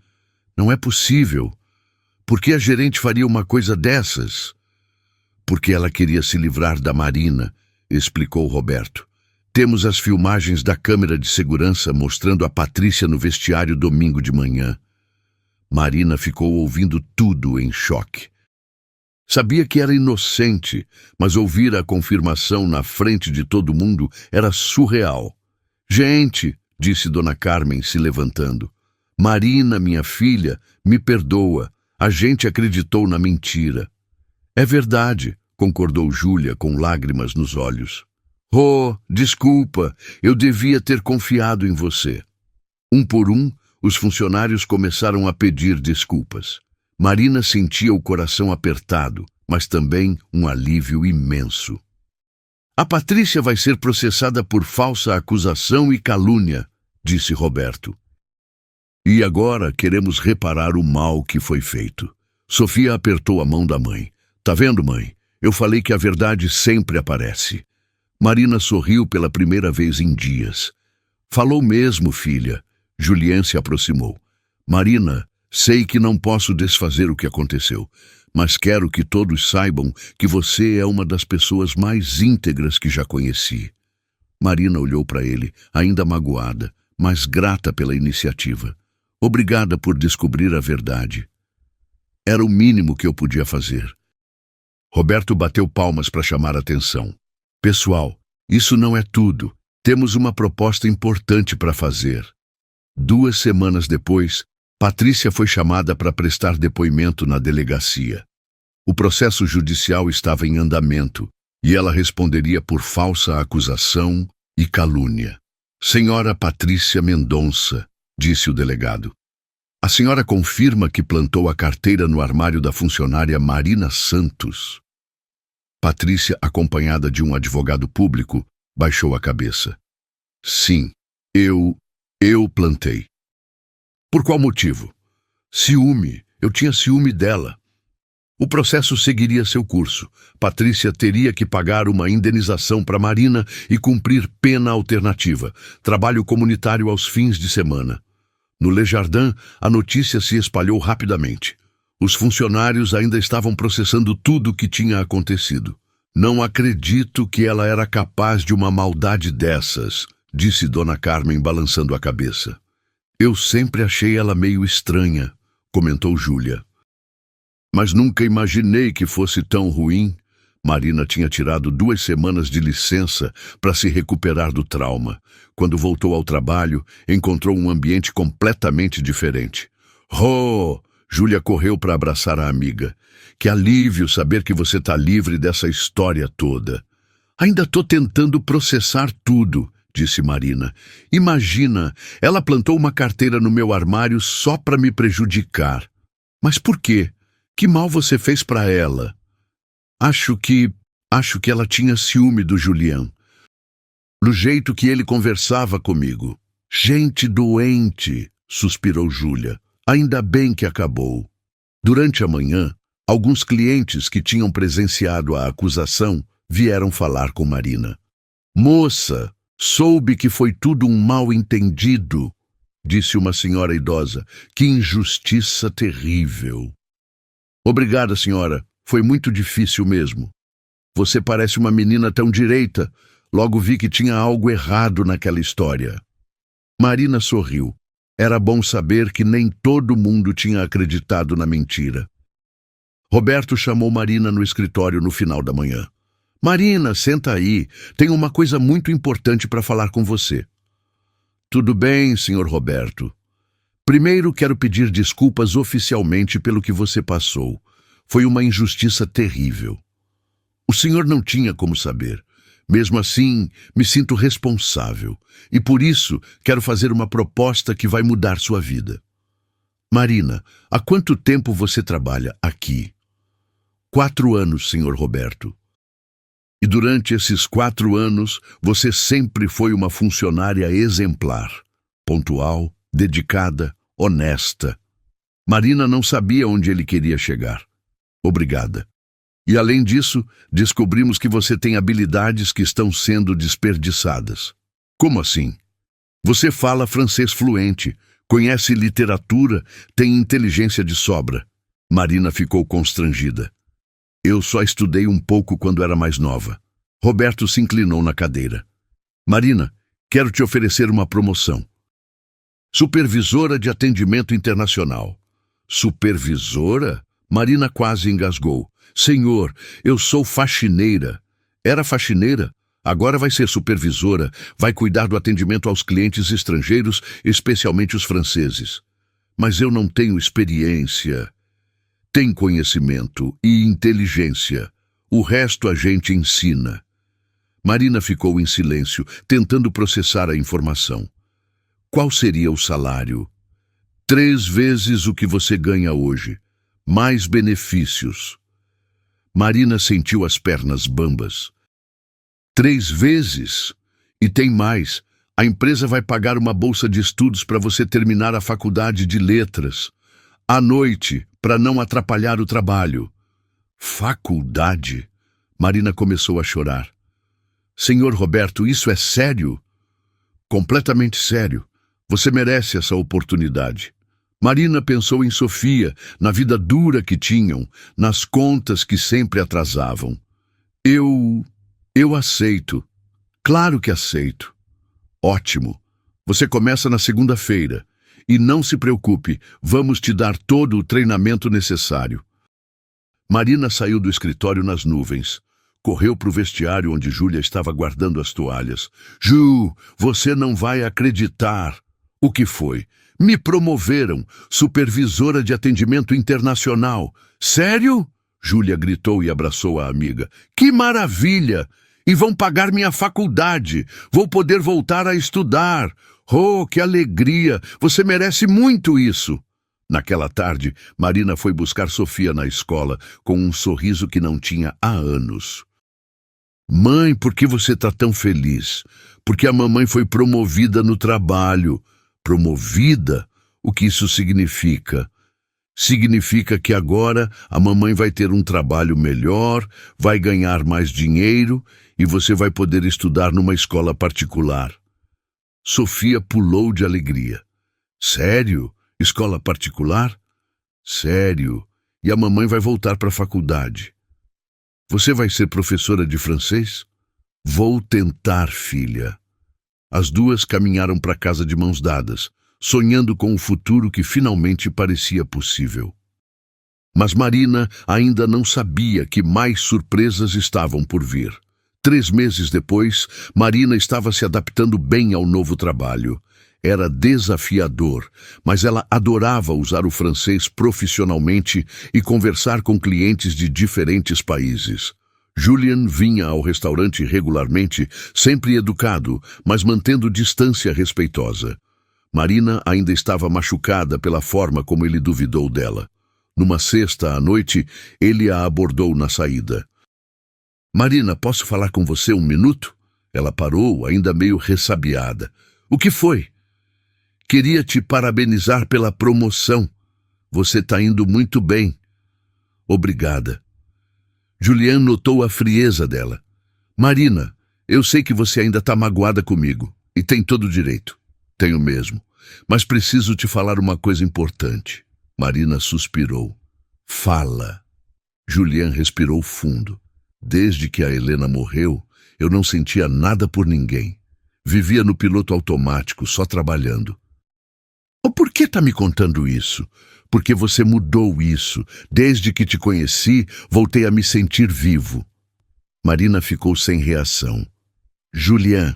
"Não é possível. Por que a gerente faria uma coisa dessas?" "Porque ela queria se livrar da Marina", explicou Roberto. "Temos as filmagens da câmera de segurança mostrando a Patrícia no vestiário domingo de manhã." Marina ficou ouvindo tudo em choque. Sabia que era inocente, mas ouvir a confirmação na frente de todo mundo era surreal. "Gente", disse Dona Carmen, se levantando. "Marina, minha filha, me perdoa. A gente acreditou na mentira." "É verdade", concordou Júlia com lágrimas nos olhos. "Oh, desculpa, eu devia ter confiado em você." Um por um, os funcionários começaram a pedir desculpas. Marina sentia o coração apertado, mas também um alívio imenso. "A Patrícia vai ser processada por falsa acusação e calúnia", disse Roberto. "E agora queremos reparar o mal que foi feito." Sofia apertou a mão da mãe. "Tá vendo, mãe? Eu falei que a verdade sempre aparece." Marina sorriu pela primeira vez em dias. "Falou mesmo, filha." Julien se aproximou. "Marina, sei que não posso desfazer o que aconteceu, mas quero que todos saibam que você é uma das pessoas mais íntegras que já conheci." Marina olhou para ele, ainda magoada, mas grata pela iniciativa. "Obrigada por descobrir a verdade. Era o mínimo que eu podia fazer." Roberto bateu palmas para chamar a atenção. "Pessoal, isso não é tudo. Temos uma proposta importante para fazer." 2 semanas depois, Patrícia foi chamada para prestar depoimento na delegacia. O processo judicial estava em andamento e ela responderia por falsa acusação e calúnia. "Senhora Patrícia Mendonça", disse o delegado, "a senhora confirma que plantou a carteira no armário da funcionária Marina Santos?" Patrícia, acompanhada de um advogado público, baixou a cabeça. "Sim, eu plantei." "Por qual motivo?" "Ciúme. Eu tinha ciúme dela." O processo seguiria seu curso. Patrícia teria que pagar uma indenização para Marina e cumprir pena alternativa, trabalho comunitário aos fins de semana. No Le Jardin, a notícia se espalhou rapidamente. Os funcionários ainda estavam processando tudo o que tinha acontecido. "Não acredito que ela era capaz de uma maldade dessas", disse Dona Carmen balançando a cabeça. "Eu sempre achei ela meio estranha", comentou Júlia. "Mas nunca imaginei que fosse tão ruim." Marina tinha tirado 2 semanas de licença para se recuperar do trauma. Quando voltou ao trabalho, encontrou um ambiente completamente diferente. "Oh!" Júlia correu para abraçar a amiga. Que alívio saber que você está livre dessa história toda. Ainda estou tentando processar tudo, disse Marina. Imagina, ela plantou uma carteira no meu armário só para me prejudicar. Mas por quê? Que mal você fez para ela? Acho que ela tinha ciúme do Julián. Do jeito que ele conversava comigo. Gente doente, suspirou Júlia. Ainda bem que acabou. Durante a manhã, alguns clientes que tinham presenciado a acusação vieram falar com Marina. Moça, soube que foi tudo um mal-entendido, disse uma senhora idosa. Que injustiça terrível. Obrigada, senhora. Foi muito difícil mesmo. Você parece uma menina tão direita. Logo vi que tinha algo errado naquela história. Marina sorriu. Era bom saber que nem todo mundo tinha acreditado na mentira. Roberto chamou Marina no escritório no final da manhã. Marina, senta aí. Tenho uma coisa muito importante para falar com você. Tudo bem, senhor Roberto. Primeiro quero pedir desculpas oficialmente pelo que você passou. Foi uma injustiça terrível. O senhor não tinha como saber. Mesmo assim, me sinto responsável. E por isso, quero fazer uma proposta que vai mudar sua vida. Marina, há quanto tempo você trabalha aqui? 4 anos, senhor Roberto. E durante esses 4 anos, você sempre foi uma funcionária exemplar. Pontual, dedicada, honesta. Marina não sabia onde ele queria chegar. Obrigada. E além disso, descobrimos que você tem habilidades que estão sendo desperdiçadas. Como assim? Você fala francês fluente, conhece literatura, tem inteligência de sobra. Marina ficou constrangida. Eu só estudei um pouco quando era mais nova. Roberto se inclinou na cadeira. Marina, quero te oferecer uma promoção. Supervisora de atendimento internacional. Supervisora? Marina quase engasgou. Senhor, eu sou faxineira. Era faxineira? Agora vai ser supervisora, vai cuidar do atendimento aos clientes estrangeiros, especialmente os franceses. Mas eu não tenho experiência. Tem conhecimento e inteligência. O resto a gente ensina. Marina ficou em silêncio, tentando processar a informação. Qual seria o salário? 3 vezes o que você ganha hoje. Mais benefícios. Marina sentiu as pernas bambas. 3 vezes? E tem mais. A empresa vai pagar uma bolsa de estudos para você terminar a faculdade de letras. À noite, para não atrapalhar o trabalho. Faculdade? Marina começou a chorar. Senhor Roberto, isso é sério? Completamente sério. Você merece essa oportunidade. Marina pensou em Sofia, na vida dura que tinham, nas contas que sempre atrasavam. Eu aceito. Claro que aceito. Ótimo. Você começa na segunda-feira. E não se preocupe, vamos te dar todo o treinamento necessário. Marina saiu do escritório nas nuvens. Correu para o vestiário onde Júlia estava guardando as toalhas. Ju, você não vai acreditar. O que foi? Me promoveram, supervisora de atendimento internacional. Sério? Júlia gritou e abraçou a amiga. Que maravilha! E vão pagar minha faculdade. Vou poder voltar a estudar. Oh, que alegria! Você merece muito isso. Naquela tarde, Marina foi buscar Sofia na escola com um sorriso que não tinha há anos. Mãe, por que você está tão feliz? Porque a mamãe foi promovida no trabalho. Promovida? O que isso significa? Significa que agora a mamãe vai ter um trabalho melhor, vai ganhar mais dinheiro e você vai poder estudar numa escola particular. Sofia pulou de alegria. Sério? Escola particular? Sério. E a mamãe vai voltar para a faculdade. Você vai ser professora de francês? Vou tentar, filha. As duas caminharam para casa de mãos dadas, sonhando com o futuro que finalmente parecia possível. Mas Marina ainda não sabia que mais surpresas estavam por vir. 3 meses depois, Marina estava se adaptando bem ao novo trabalho. era desafiador, mas ela adorava usar o francês profissionalmente e conversar com clientes de diferentes países. Julien vinha ao restaurante regularmente, sempre educado, mas mantendo distância respeitosa. Marina ainda estava machucada pela forma como ele duvidou dela. Numa sexta à noite, ele a abordou na saída. "Marina, posso falar com você um minuto?" Ela parou, ainda meio ressabiada. "O que foi?" "Queria te parabenizar pela promoção. Você está indo muito bem." "Obrigada." Julien notou a frieza dela. "Marina, eu sei que você ainda está magoada comigo, e tem todo o direito." "Tenho mesmo, mas preciso te falar uma coisa importante." Marina suspirou. "Fala." Julien respirou fundo. "Desde que a Helena morreu, eu não sentia nada por ninguém. Vivia no piloto automático, só trabalhando." "Por que está me contando isso?" "Porque você mudou isso. Desde que te conheci, voltei a me sentir vivo." Marina ficou sem reação. "Julien,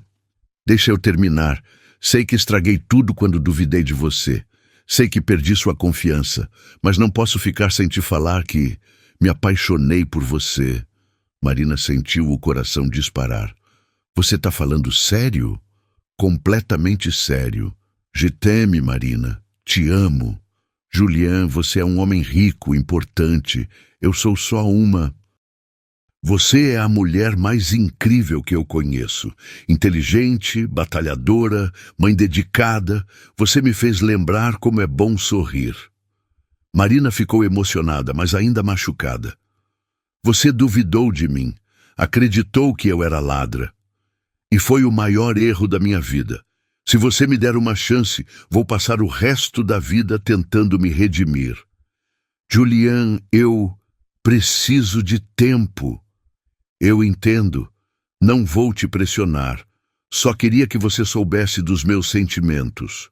deixa eu terminar. Sei que estraguei tudo quando duvidei de você. Sei que perdi sua confiança, mas não posso ficar sem te falar que me apaixonei por você." Marina sentiu o coração disparar. "Você está falando sério?" "Completamente sério. Je t'aime, Marina. Te amo. Julien, você é um homem rico, importante. Eu sou só uma. Você é a mulher mais incrível que eu conheço. Inteligente, batalhadora, mãe dedicada. Você me fez lembrar como é bom sorrir." Marina ficou emocionada, mas ainda machucada. "Você duvidou de mim. Acreditou que eu era ladra. E foi o maior erro da minha vida. Se você me der uma chance, vou passar o resto da vida tentando me redimir. Julien, eu preciso de tempo." "Eu entendo. Não vou te pressionar. Só queria que você soubesse dos meus sentimentos."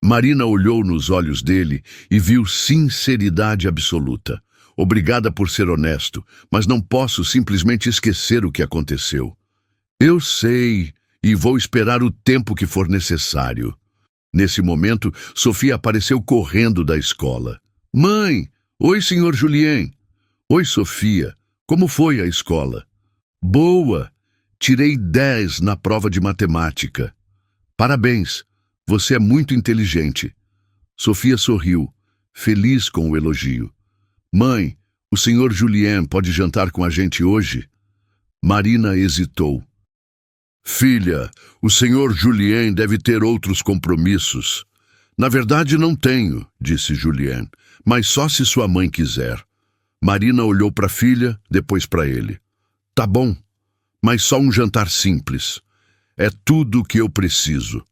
Marina olhou nos olhos dele e viu sinceridade absoluta. "Obrigada por ser honesto, mas não posso simplesmente esquecer o que aconteceu." "Eu sei, e vou esperar o tempo que for necessário." Nesse momento, Sofia apareceu correndo da escola. "Mãe! Oi, senhor Julien." "Oi, Sofia. Como foi a escola?" "Boa. Tirei 10 na prova de matemática." "Parabéns. Você é muito inteligente." Sofia sorriu, feliz com o elogio. "Mãe, o senhor Julien pode jantar com a gente hoje?" Marina hesitou. "Filha, o senhor Julien deve ter outros compromissos." "Na verdade, não tenho", disse Julien, "mas só se sua mãe quiser." Marina olhou para a filha, depois para ele. "Tá bom, mas só um jantar simples. É tudo o que eu preciso."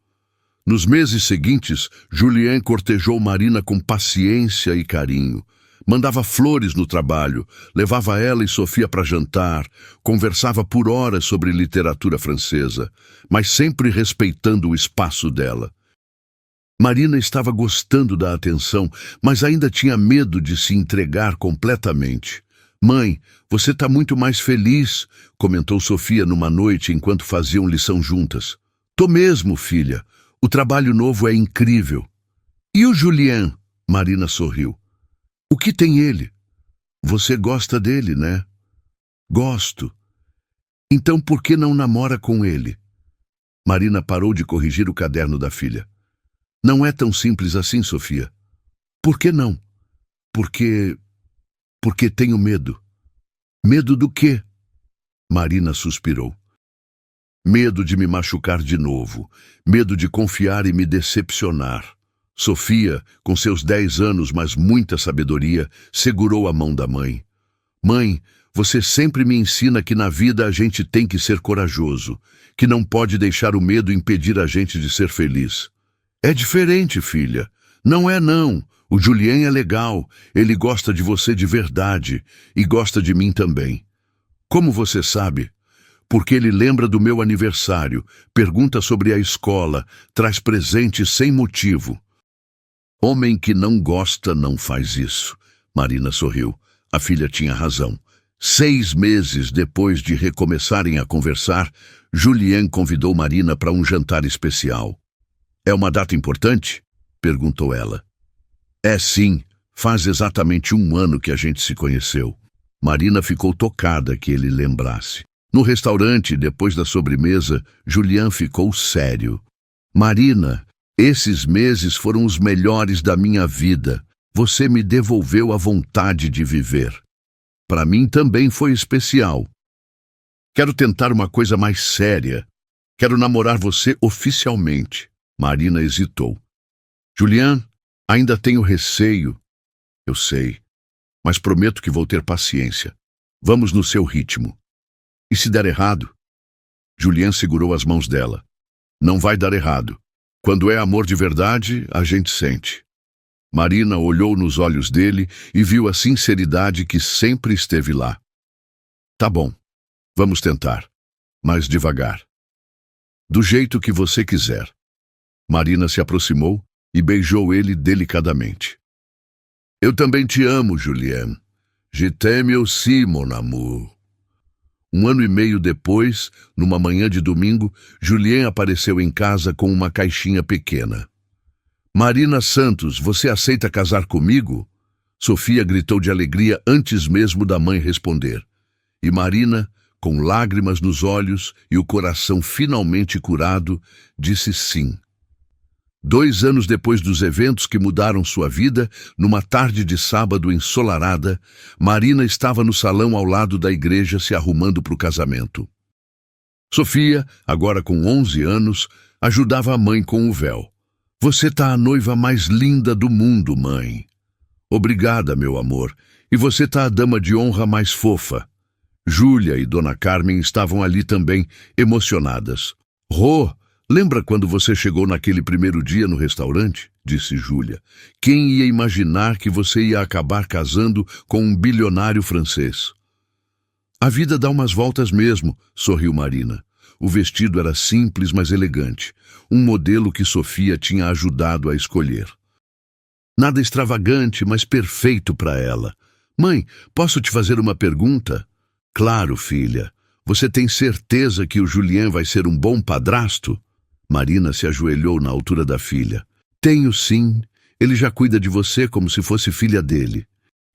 Nos meses seguintes, Julien cortejou Marina com paciência e carinho. Mandava flores no trabalho, levava ela e Sofia para jantar, conversava por horas sobre literatura francesa, mas sempre respeitando o espaço dela. Marina estava gostando da atenção, mas ainda tinha medo de se entregar completamente. "Mãe, você está muito mais feliz", comentou Sofia numa noite enquanto faziam lição juntas. "Tô mesmo, filha. O trabalho novo é incrível." "E o Julien?" Marina sorriu. "O que tem ele?" "Você gosta dele, né?" "Gosto." "Então por que não namora com ele?" Marina parou de corrigir o caderno da filha. "Não é tão simples assim, Sofia." "Por que não?" Porque tenho medo." "Medo do quê?" Marina suspirou. "Medo de me machucar de novo. Medo de confiar e me decepcionar." Sofia, com seus 10 anos, mas muita sabedoria, segurou a mão da mãe. "Mãe, você sempre me ensina que na vida a gente tem que ser corajoso, que não pode deixar o medo impedir a gente de ser feliz." "É diferente, filha." "Não é não. O Julien é legal. Ele gosta de você de verdade e gosta de mim também." "Como você sabe?" "Porque ele lembra do meu aniversário, pergunta sobre a escola, traz presentes sem motivo." "Homem que não gosta não faz isso." Marina sorriu. A filha tinha razão. 6 meses depois de recomeçarem a conversar, Julien convidou Marina para um jantar especial. É uma data importante? Perguntou ela. É sim, faz exatamente 1 ano que a gente se conheceu. Marina ficou tocada que ele lembrasse. No restaurante, depois da sobremesa, Julián ficou sério. Marina, esses meses foram os melhores da minha vida. Você me devolveu a vontade de viver. Para mim também foi especial. Quero tentar uma coisa mais séria. Quero namorar você oficialmente. Marina hesitou. Julián, ainda tenho receio. Eu sei, mas prometo que vou ter paciência. Vamos no seu ritmo. E se der errado? Julián segurou as mãos dela. Não vai dar errado. Quando é amor de verdade, a gente sente. Marina olhou nos olhos dele e viu a sinceridade que sempre esteve lá. Tá bom, vamos tentar, mas devagar. Do jeito que você quiser. Marina se aproximou e beijou ele delicadamente. Eu também te amo, Julián. Je t'aime aussi, mon amour. 1 ano e meio depois, numa manhã de domingo, Julián apareceu em casa com uma caixinha pequena. Marina Santos, você aceita casar comigo? Sofia gritou de alegria antes mesmo da mãe responder. E Marina, com lágrimas nos olhos e o coração finalmente curado, disse sim. 2 anos depois dos eventos que mudaram sua vida, numa tarde de sábado ensolarada, Marina estava no salão ao lado da igreja se arrumando para o casamento. Sofia, agora com 11 anos, ajudava a mãe com o véu. Você tá a noiva mais linda do mundo, mãe. Obrigada, meu amor. E você tá a dama de honra mais fofa. Júlia e Dona Carmen estavam ali também, emocionadas. Rô, lembra quando você chegou naquele primeiro dia no restaurante? Disse Júlia. Quem ia imaginar que você ia acabar casando com um bilionário francês? A vida dá umas voltas mesmo, sorriu Marina. O vestido era simples, mas elegante. Um modelo que Sofia tinha ajudado a escolher. Nada extravagante, mas perfeito para ela. Mãe, posso te fazer uma pergunta? Claro, filha. Você tem certeza que o Julián vai ser um bom padrasto? Marina se ajoelhou na altura da filha. Tenho sim. Ele já cuida de você como se fosse filha dele.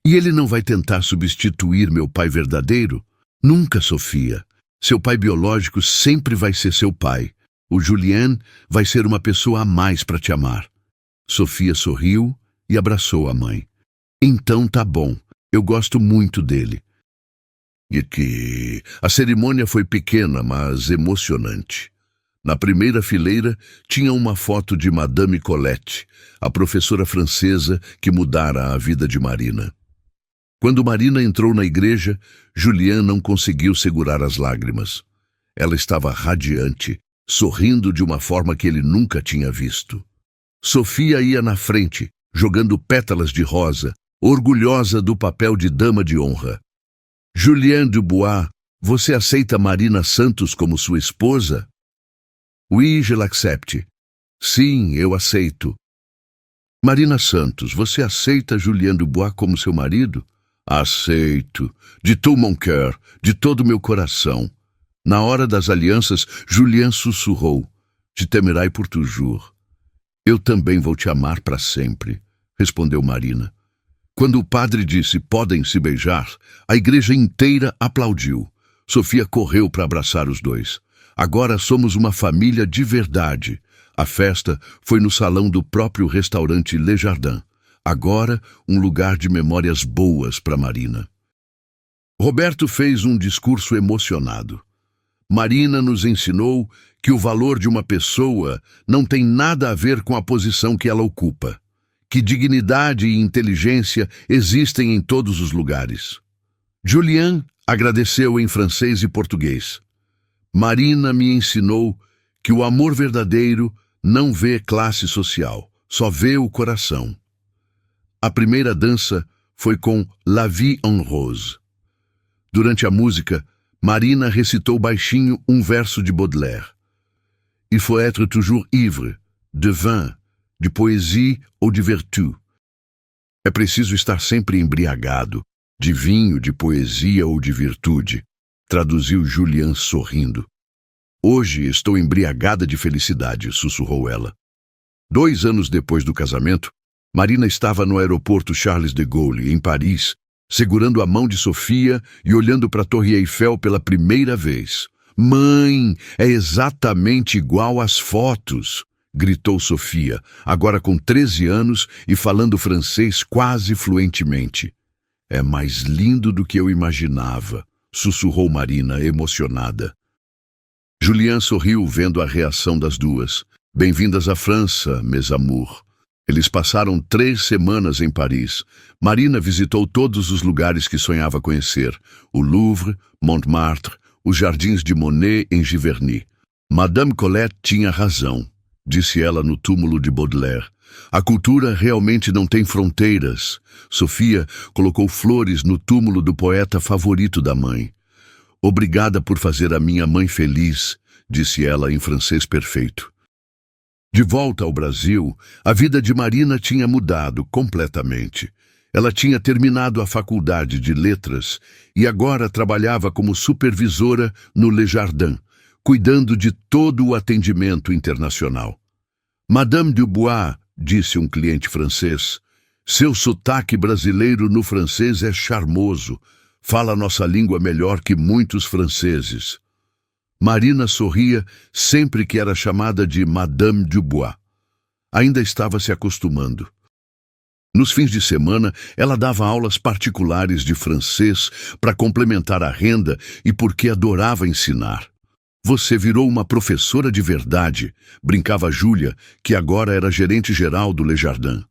E ele não vai tentar substituir meu pai verdadeiro? Nunca, Sofia. Seu pai biológico sempre vai ser seu pai. O Julián vai ser uma pessoa a mais para te amar. Sofia sorriu e abraçou a mãe. Então tá bom, eu gosto muito dele. E que a cerimônia foi pequena, mas emocionante. Na primeira fileira tinha uma foto de Madame Colette, a professora francesa que mudara a vida de Marina. Quando Marina entrou na igreja, Julián não conseguiu segurar as lágrimas. Ela estava radiante, sorrindo de uma forma que ele nunca tinha visto. Sofia ia na frente, jogando pétalas de rosa, orgulhosa do papel de dama de honra. Julián Dubois, você aceita Marina Santos como sua esposa? Oui, je l'accepte. Sim, eu aceito. Marina Santos, você aceita Julián Dubois como seu marido? Aceito, de tout mon cœur, de todo meu coração. Na hora das alianças, Julián sussurrou, te temerai por toujours. Eu também vou te amar para sempre, respondeu Marina. Quando o padre disse, podem se beijar, a igreja inteira aplaudiu. Sofia correu para abraçar os dois. Agora somos uma família de verdade. A festa foi no salão do próprio restaurante Le Jardin. Agora, um lugar de memórias boas para Marina. Roberto fez um discurso emocionado. Marina nos ensinou que o valor de uma pessoa não tem nada a ver com a posição que ela ocupa, que dignidade e inteligência existem em todos os lugares. Julián agradeceu em francês e português. Marina me ensinou que o amor verdadeiro não vê classe social, só vê o coração. A primeira dança foi com La Vie en Rose. Durante a música, Marina recitou baixinho um verso de Baudelaire. Il faut être toujours ivre, de vin, de poésie ou de vertu. É preciso estar sempre embriagado, de vinho, de poesia ou de virtude, traduziu Julián sorrindo. Hoje estou embriagada de felicidade, sussurrou ela. 2 anos depois do casamento, Marina estava no aeroporto Charles de Gaulle, em Paris, segurando a mão de Sofia e olhando para a Torre Eiffel pela primeira vez. «Mãe, é exatamente igual às fotos!» gritou Sofia, agora com 13 anos e falando francês quase fluentemente. «É mais lindo do que eu imaginava», sussurrou Marina, emocionada. Julien sorriu vendo a reação das duas. «Bem-vindas à França, mes amours». Eles passaram 3 semanas em Paris. Marina visitou todos os lugares que sonhava conhecer: o Louvre, Montmartre, os jardins de Monet em Giverny. Madame Colette tinha razão, disse ela no túmulo de Baudelaire. A cultura realmente não tem fronteiras. Sofia colocou flores no túmulo do poeta favorito da mãe. Obrigada por fazer a minha mãe feliz, disse ela em francês perfeito. De volta ao Brasil, a vida de Marina tinha mudado completamente. Ela tinha terminado a faculdade de letras e agora trabalhava como supervisora no Le Jardin, cuidando de todo o atendimento internacional. Madame Dubois, disse um cliente francês, seu sotaque brasileiro no francês é charmoso. Fala nossa língua melhor que muitos franceses. Marina sorria sempre que era chamada de Madame Dubois. Ainda estava se acostumando. Nos fins de semana, ela dava aulas particulares de francês para complementar a renda e porque adorava ensinar. Você virou uma professora de verdade, brincava Júlia, que agora era gerente-geral do Le Jardin.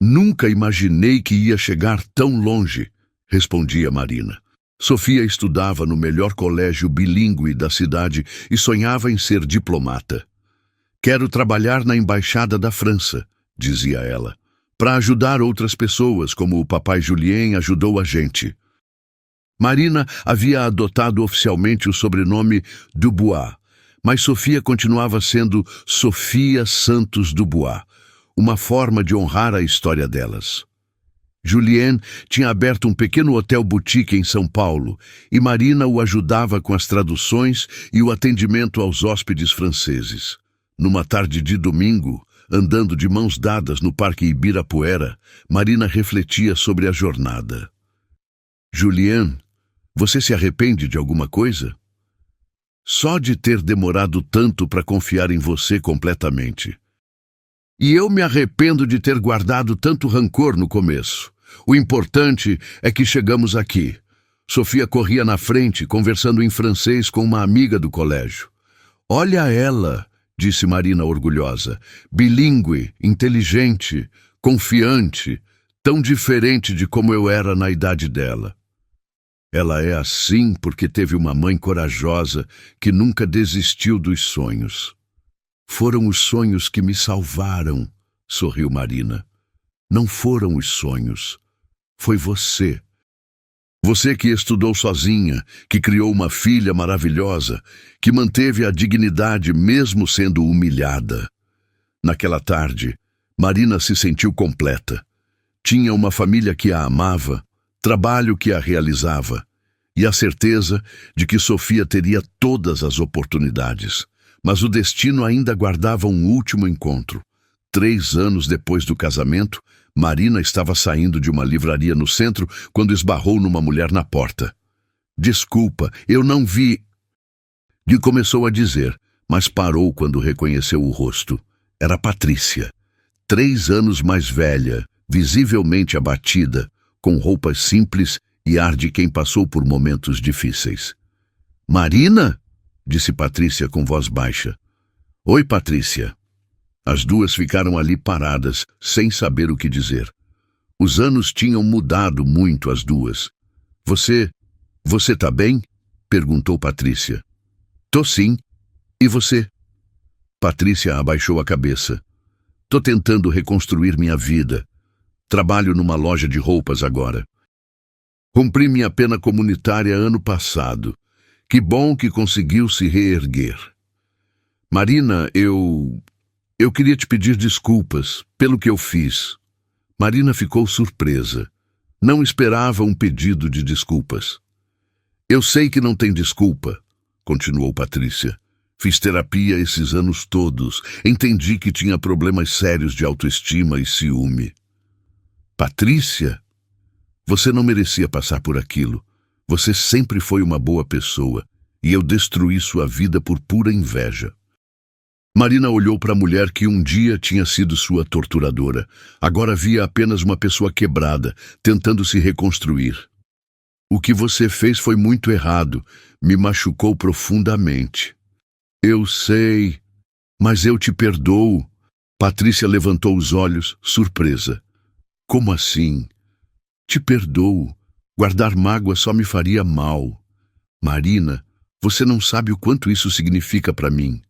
Nunca imaginei que ia chegar tão longe, respondia Marina. Sofia estudava no melhor colégio bilíngue da cidade e sonhava em ser diplomata. Quero trabalhar na Embaixada da França, dizia ela, para ajudar outras pessoas, como o papai Julien ajudou a gente. Marina havia adotado oficialmente o sobrenome Dubois, mas Sofia continuava sendo Sofia Santos Dubois, uma forma de honrar a história delas. Julien tinha aberto um pequeno hotel boutique em São Paulo e Marina o ajudava com as traduções e o atendimento aos hóspedes franceses. Numa tarde de domingo, andando de mãos dadas no Parque Ibirapuera, Marina refletia sobre a jornada. Julien, você se arrepende de alguma coisa? Só de ter demorado tanto para confiar em você completamente. E eu me arrependo de ter guardado tanto rancor no começo. O importante é que chegamos aqui. Sofia corria na frente, conversando em francês com uma amiga do colégio. Olha ela, disse Marina orgulhosa, bilíngue, inteligente, confiante, tão diferente de como eu era na idade dela. Ela é assim porque teve uma mãe corajosa que nunca desistiu dos sonhos. Foram os sonhos que me salvaram, sorriu Marina. Não foram os sonhos. Foi você. Você que estudou sozinha, que criou uma filha maravilhosa, que manteve a dignidade mesmo sendo humilhada. Naquela tarde, Marina se sentiu completa. Tinha uma família que a amava, trabalho que a realizava, e a certeza de que Sofia teria todas as oportunidades. Mas o destino ainda guardava um último encontro. 3 anos depois do casamento, Marina estava saindo de uma livraria no centro quando esbarrou numa mulher na porta. Desculpa, eu não vi... E começou a dizer, mas parou quando reconheceu o rosto. Era Patrícia, 3 anos mais velha, visivelmente abatida, com roupas simples e ar de quem passou por momentos difíceis. Marina? Disse Patrícia com voz baixa. Oi, Patrícia. As duas ficaram ali paradas, sem saber o que dizer. Os anos tinham mudado muito as duas. Você tá bem? Perguntou Patrícia. Tô sim. E você? Patrícia abaixou a cabeça. Tô tentando reconstruir minha vida. Trabalho numa loja de roupas agora. Cumpri minha pena comunitária ano passado. Que bom que conseguiu se reerguer. Marina, eu queria te pedir desculpas pelo que eu fiz. Marina ficou surpresa. Não esperava um pedido de desculpas. Eu sei que não tem desculpa, continuou Patrícia. Fiz terapia esses anos todos. Entendi que tinha problemas sérios de autoestima e ciúme. Patrícia, você não merecia passar por aquilo. Você sempre foi uma boa pessoa e eu destruí sua vida por pura inveja. Marina olhou para a mulher que um dia tinha sido sua torturadora. Agora via apenas uma pessoa quebrada, tentando se reconstruir. O que você fez foi muito errado, me machucou profundamente. Eu sei, mas eu te perdoo. Patrícia levantou os olhos, surpresa. Como assim? Te perdoo. Guardar mágoa só me faria mal. Marina, você não sabe o quanto isso significa para mim.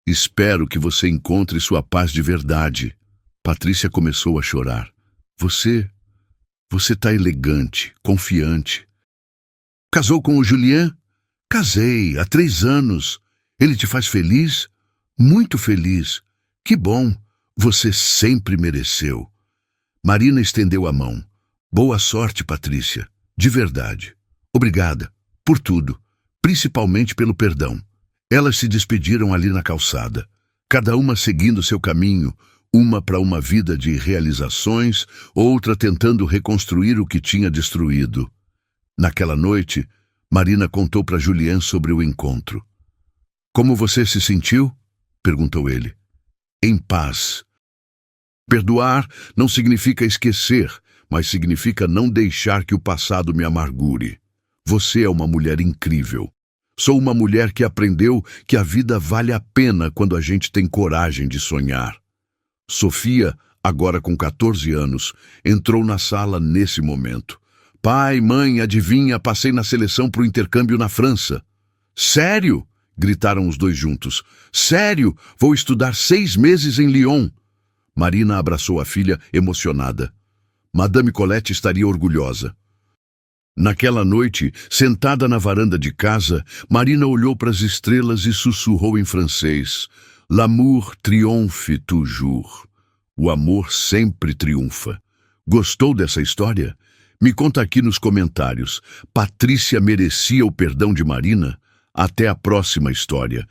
Espero que você encontre sua paz de verdade. Patrícia começou a chorar. Você tá elegante, confiante. Casou com o Julien? Casei, há 3 anos. Ele te faz feliz? Muito feliz. Que bom, você sempre mereceu. Marina estendeu a mão. Boa sorte, Patrícia. De verdade. Obrigada. Por tudo. Principalmente pelo perdão. Elas se despediram ali na calçada. Cada uma seguindo seu caminho. Uma para uma vida de realizações, outra tentando reconstruir o que tinha destruído. Naquela noite, Marina contou para Julien sobre o encontro. Como você se sentiu? Perguntou ele. Em paz. Perdoar não significa esquecer, mas significa não deixar que o passado me amargure. Você é uma mulher incrível. Sou uma mulher que aprendeu que a vida vale a pena quando a gente tem coragem de sonhar. Sofia, agora com 14 anos, entrou na sala nesse momento. Pai, mãe, adivinha, passei na seleção para o intercâmbio na França. Sério? Gritaram os dois juntos. Sério? Vou estudar 6 meses em Lyon. Marina abraçou a filha, emocionada. Madame Colette estaria orgulhosa. Naquela noite, sentada na varanda de casa, Marina olhou para as estrelas e sussurrou em francês. L'amour triomphe toujours. O amor sempre triunfa. Gostou dessa história? Me conta aqui nos comentários. Patrícia merecia o perdão de Marina? Até a próxima história.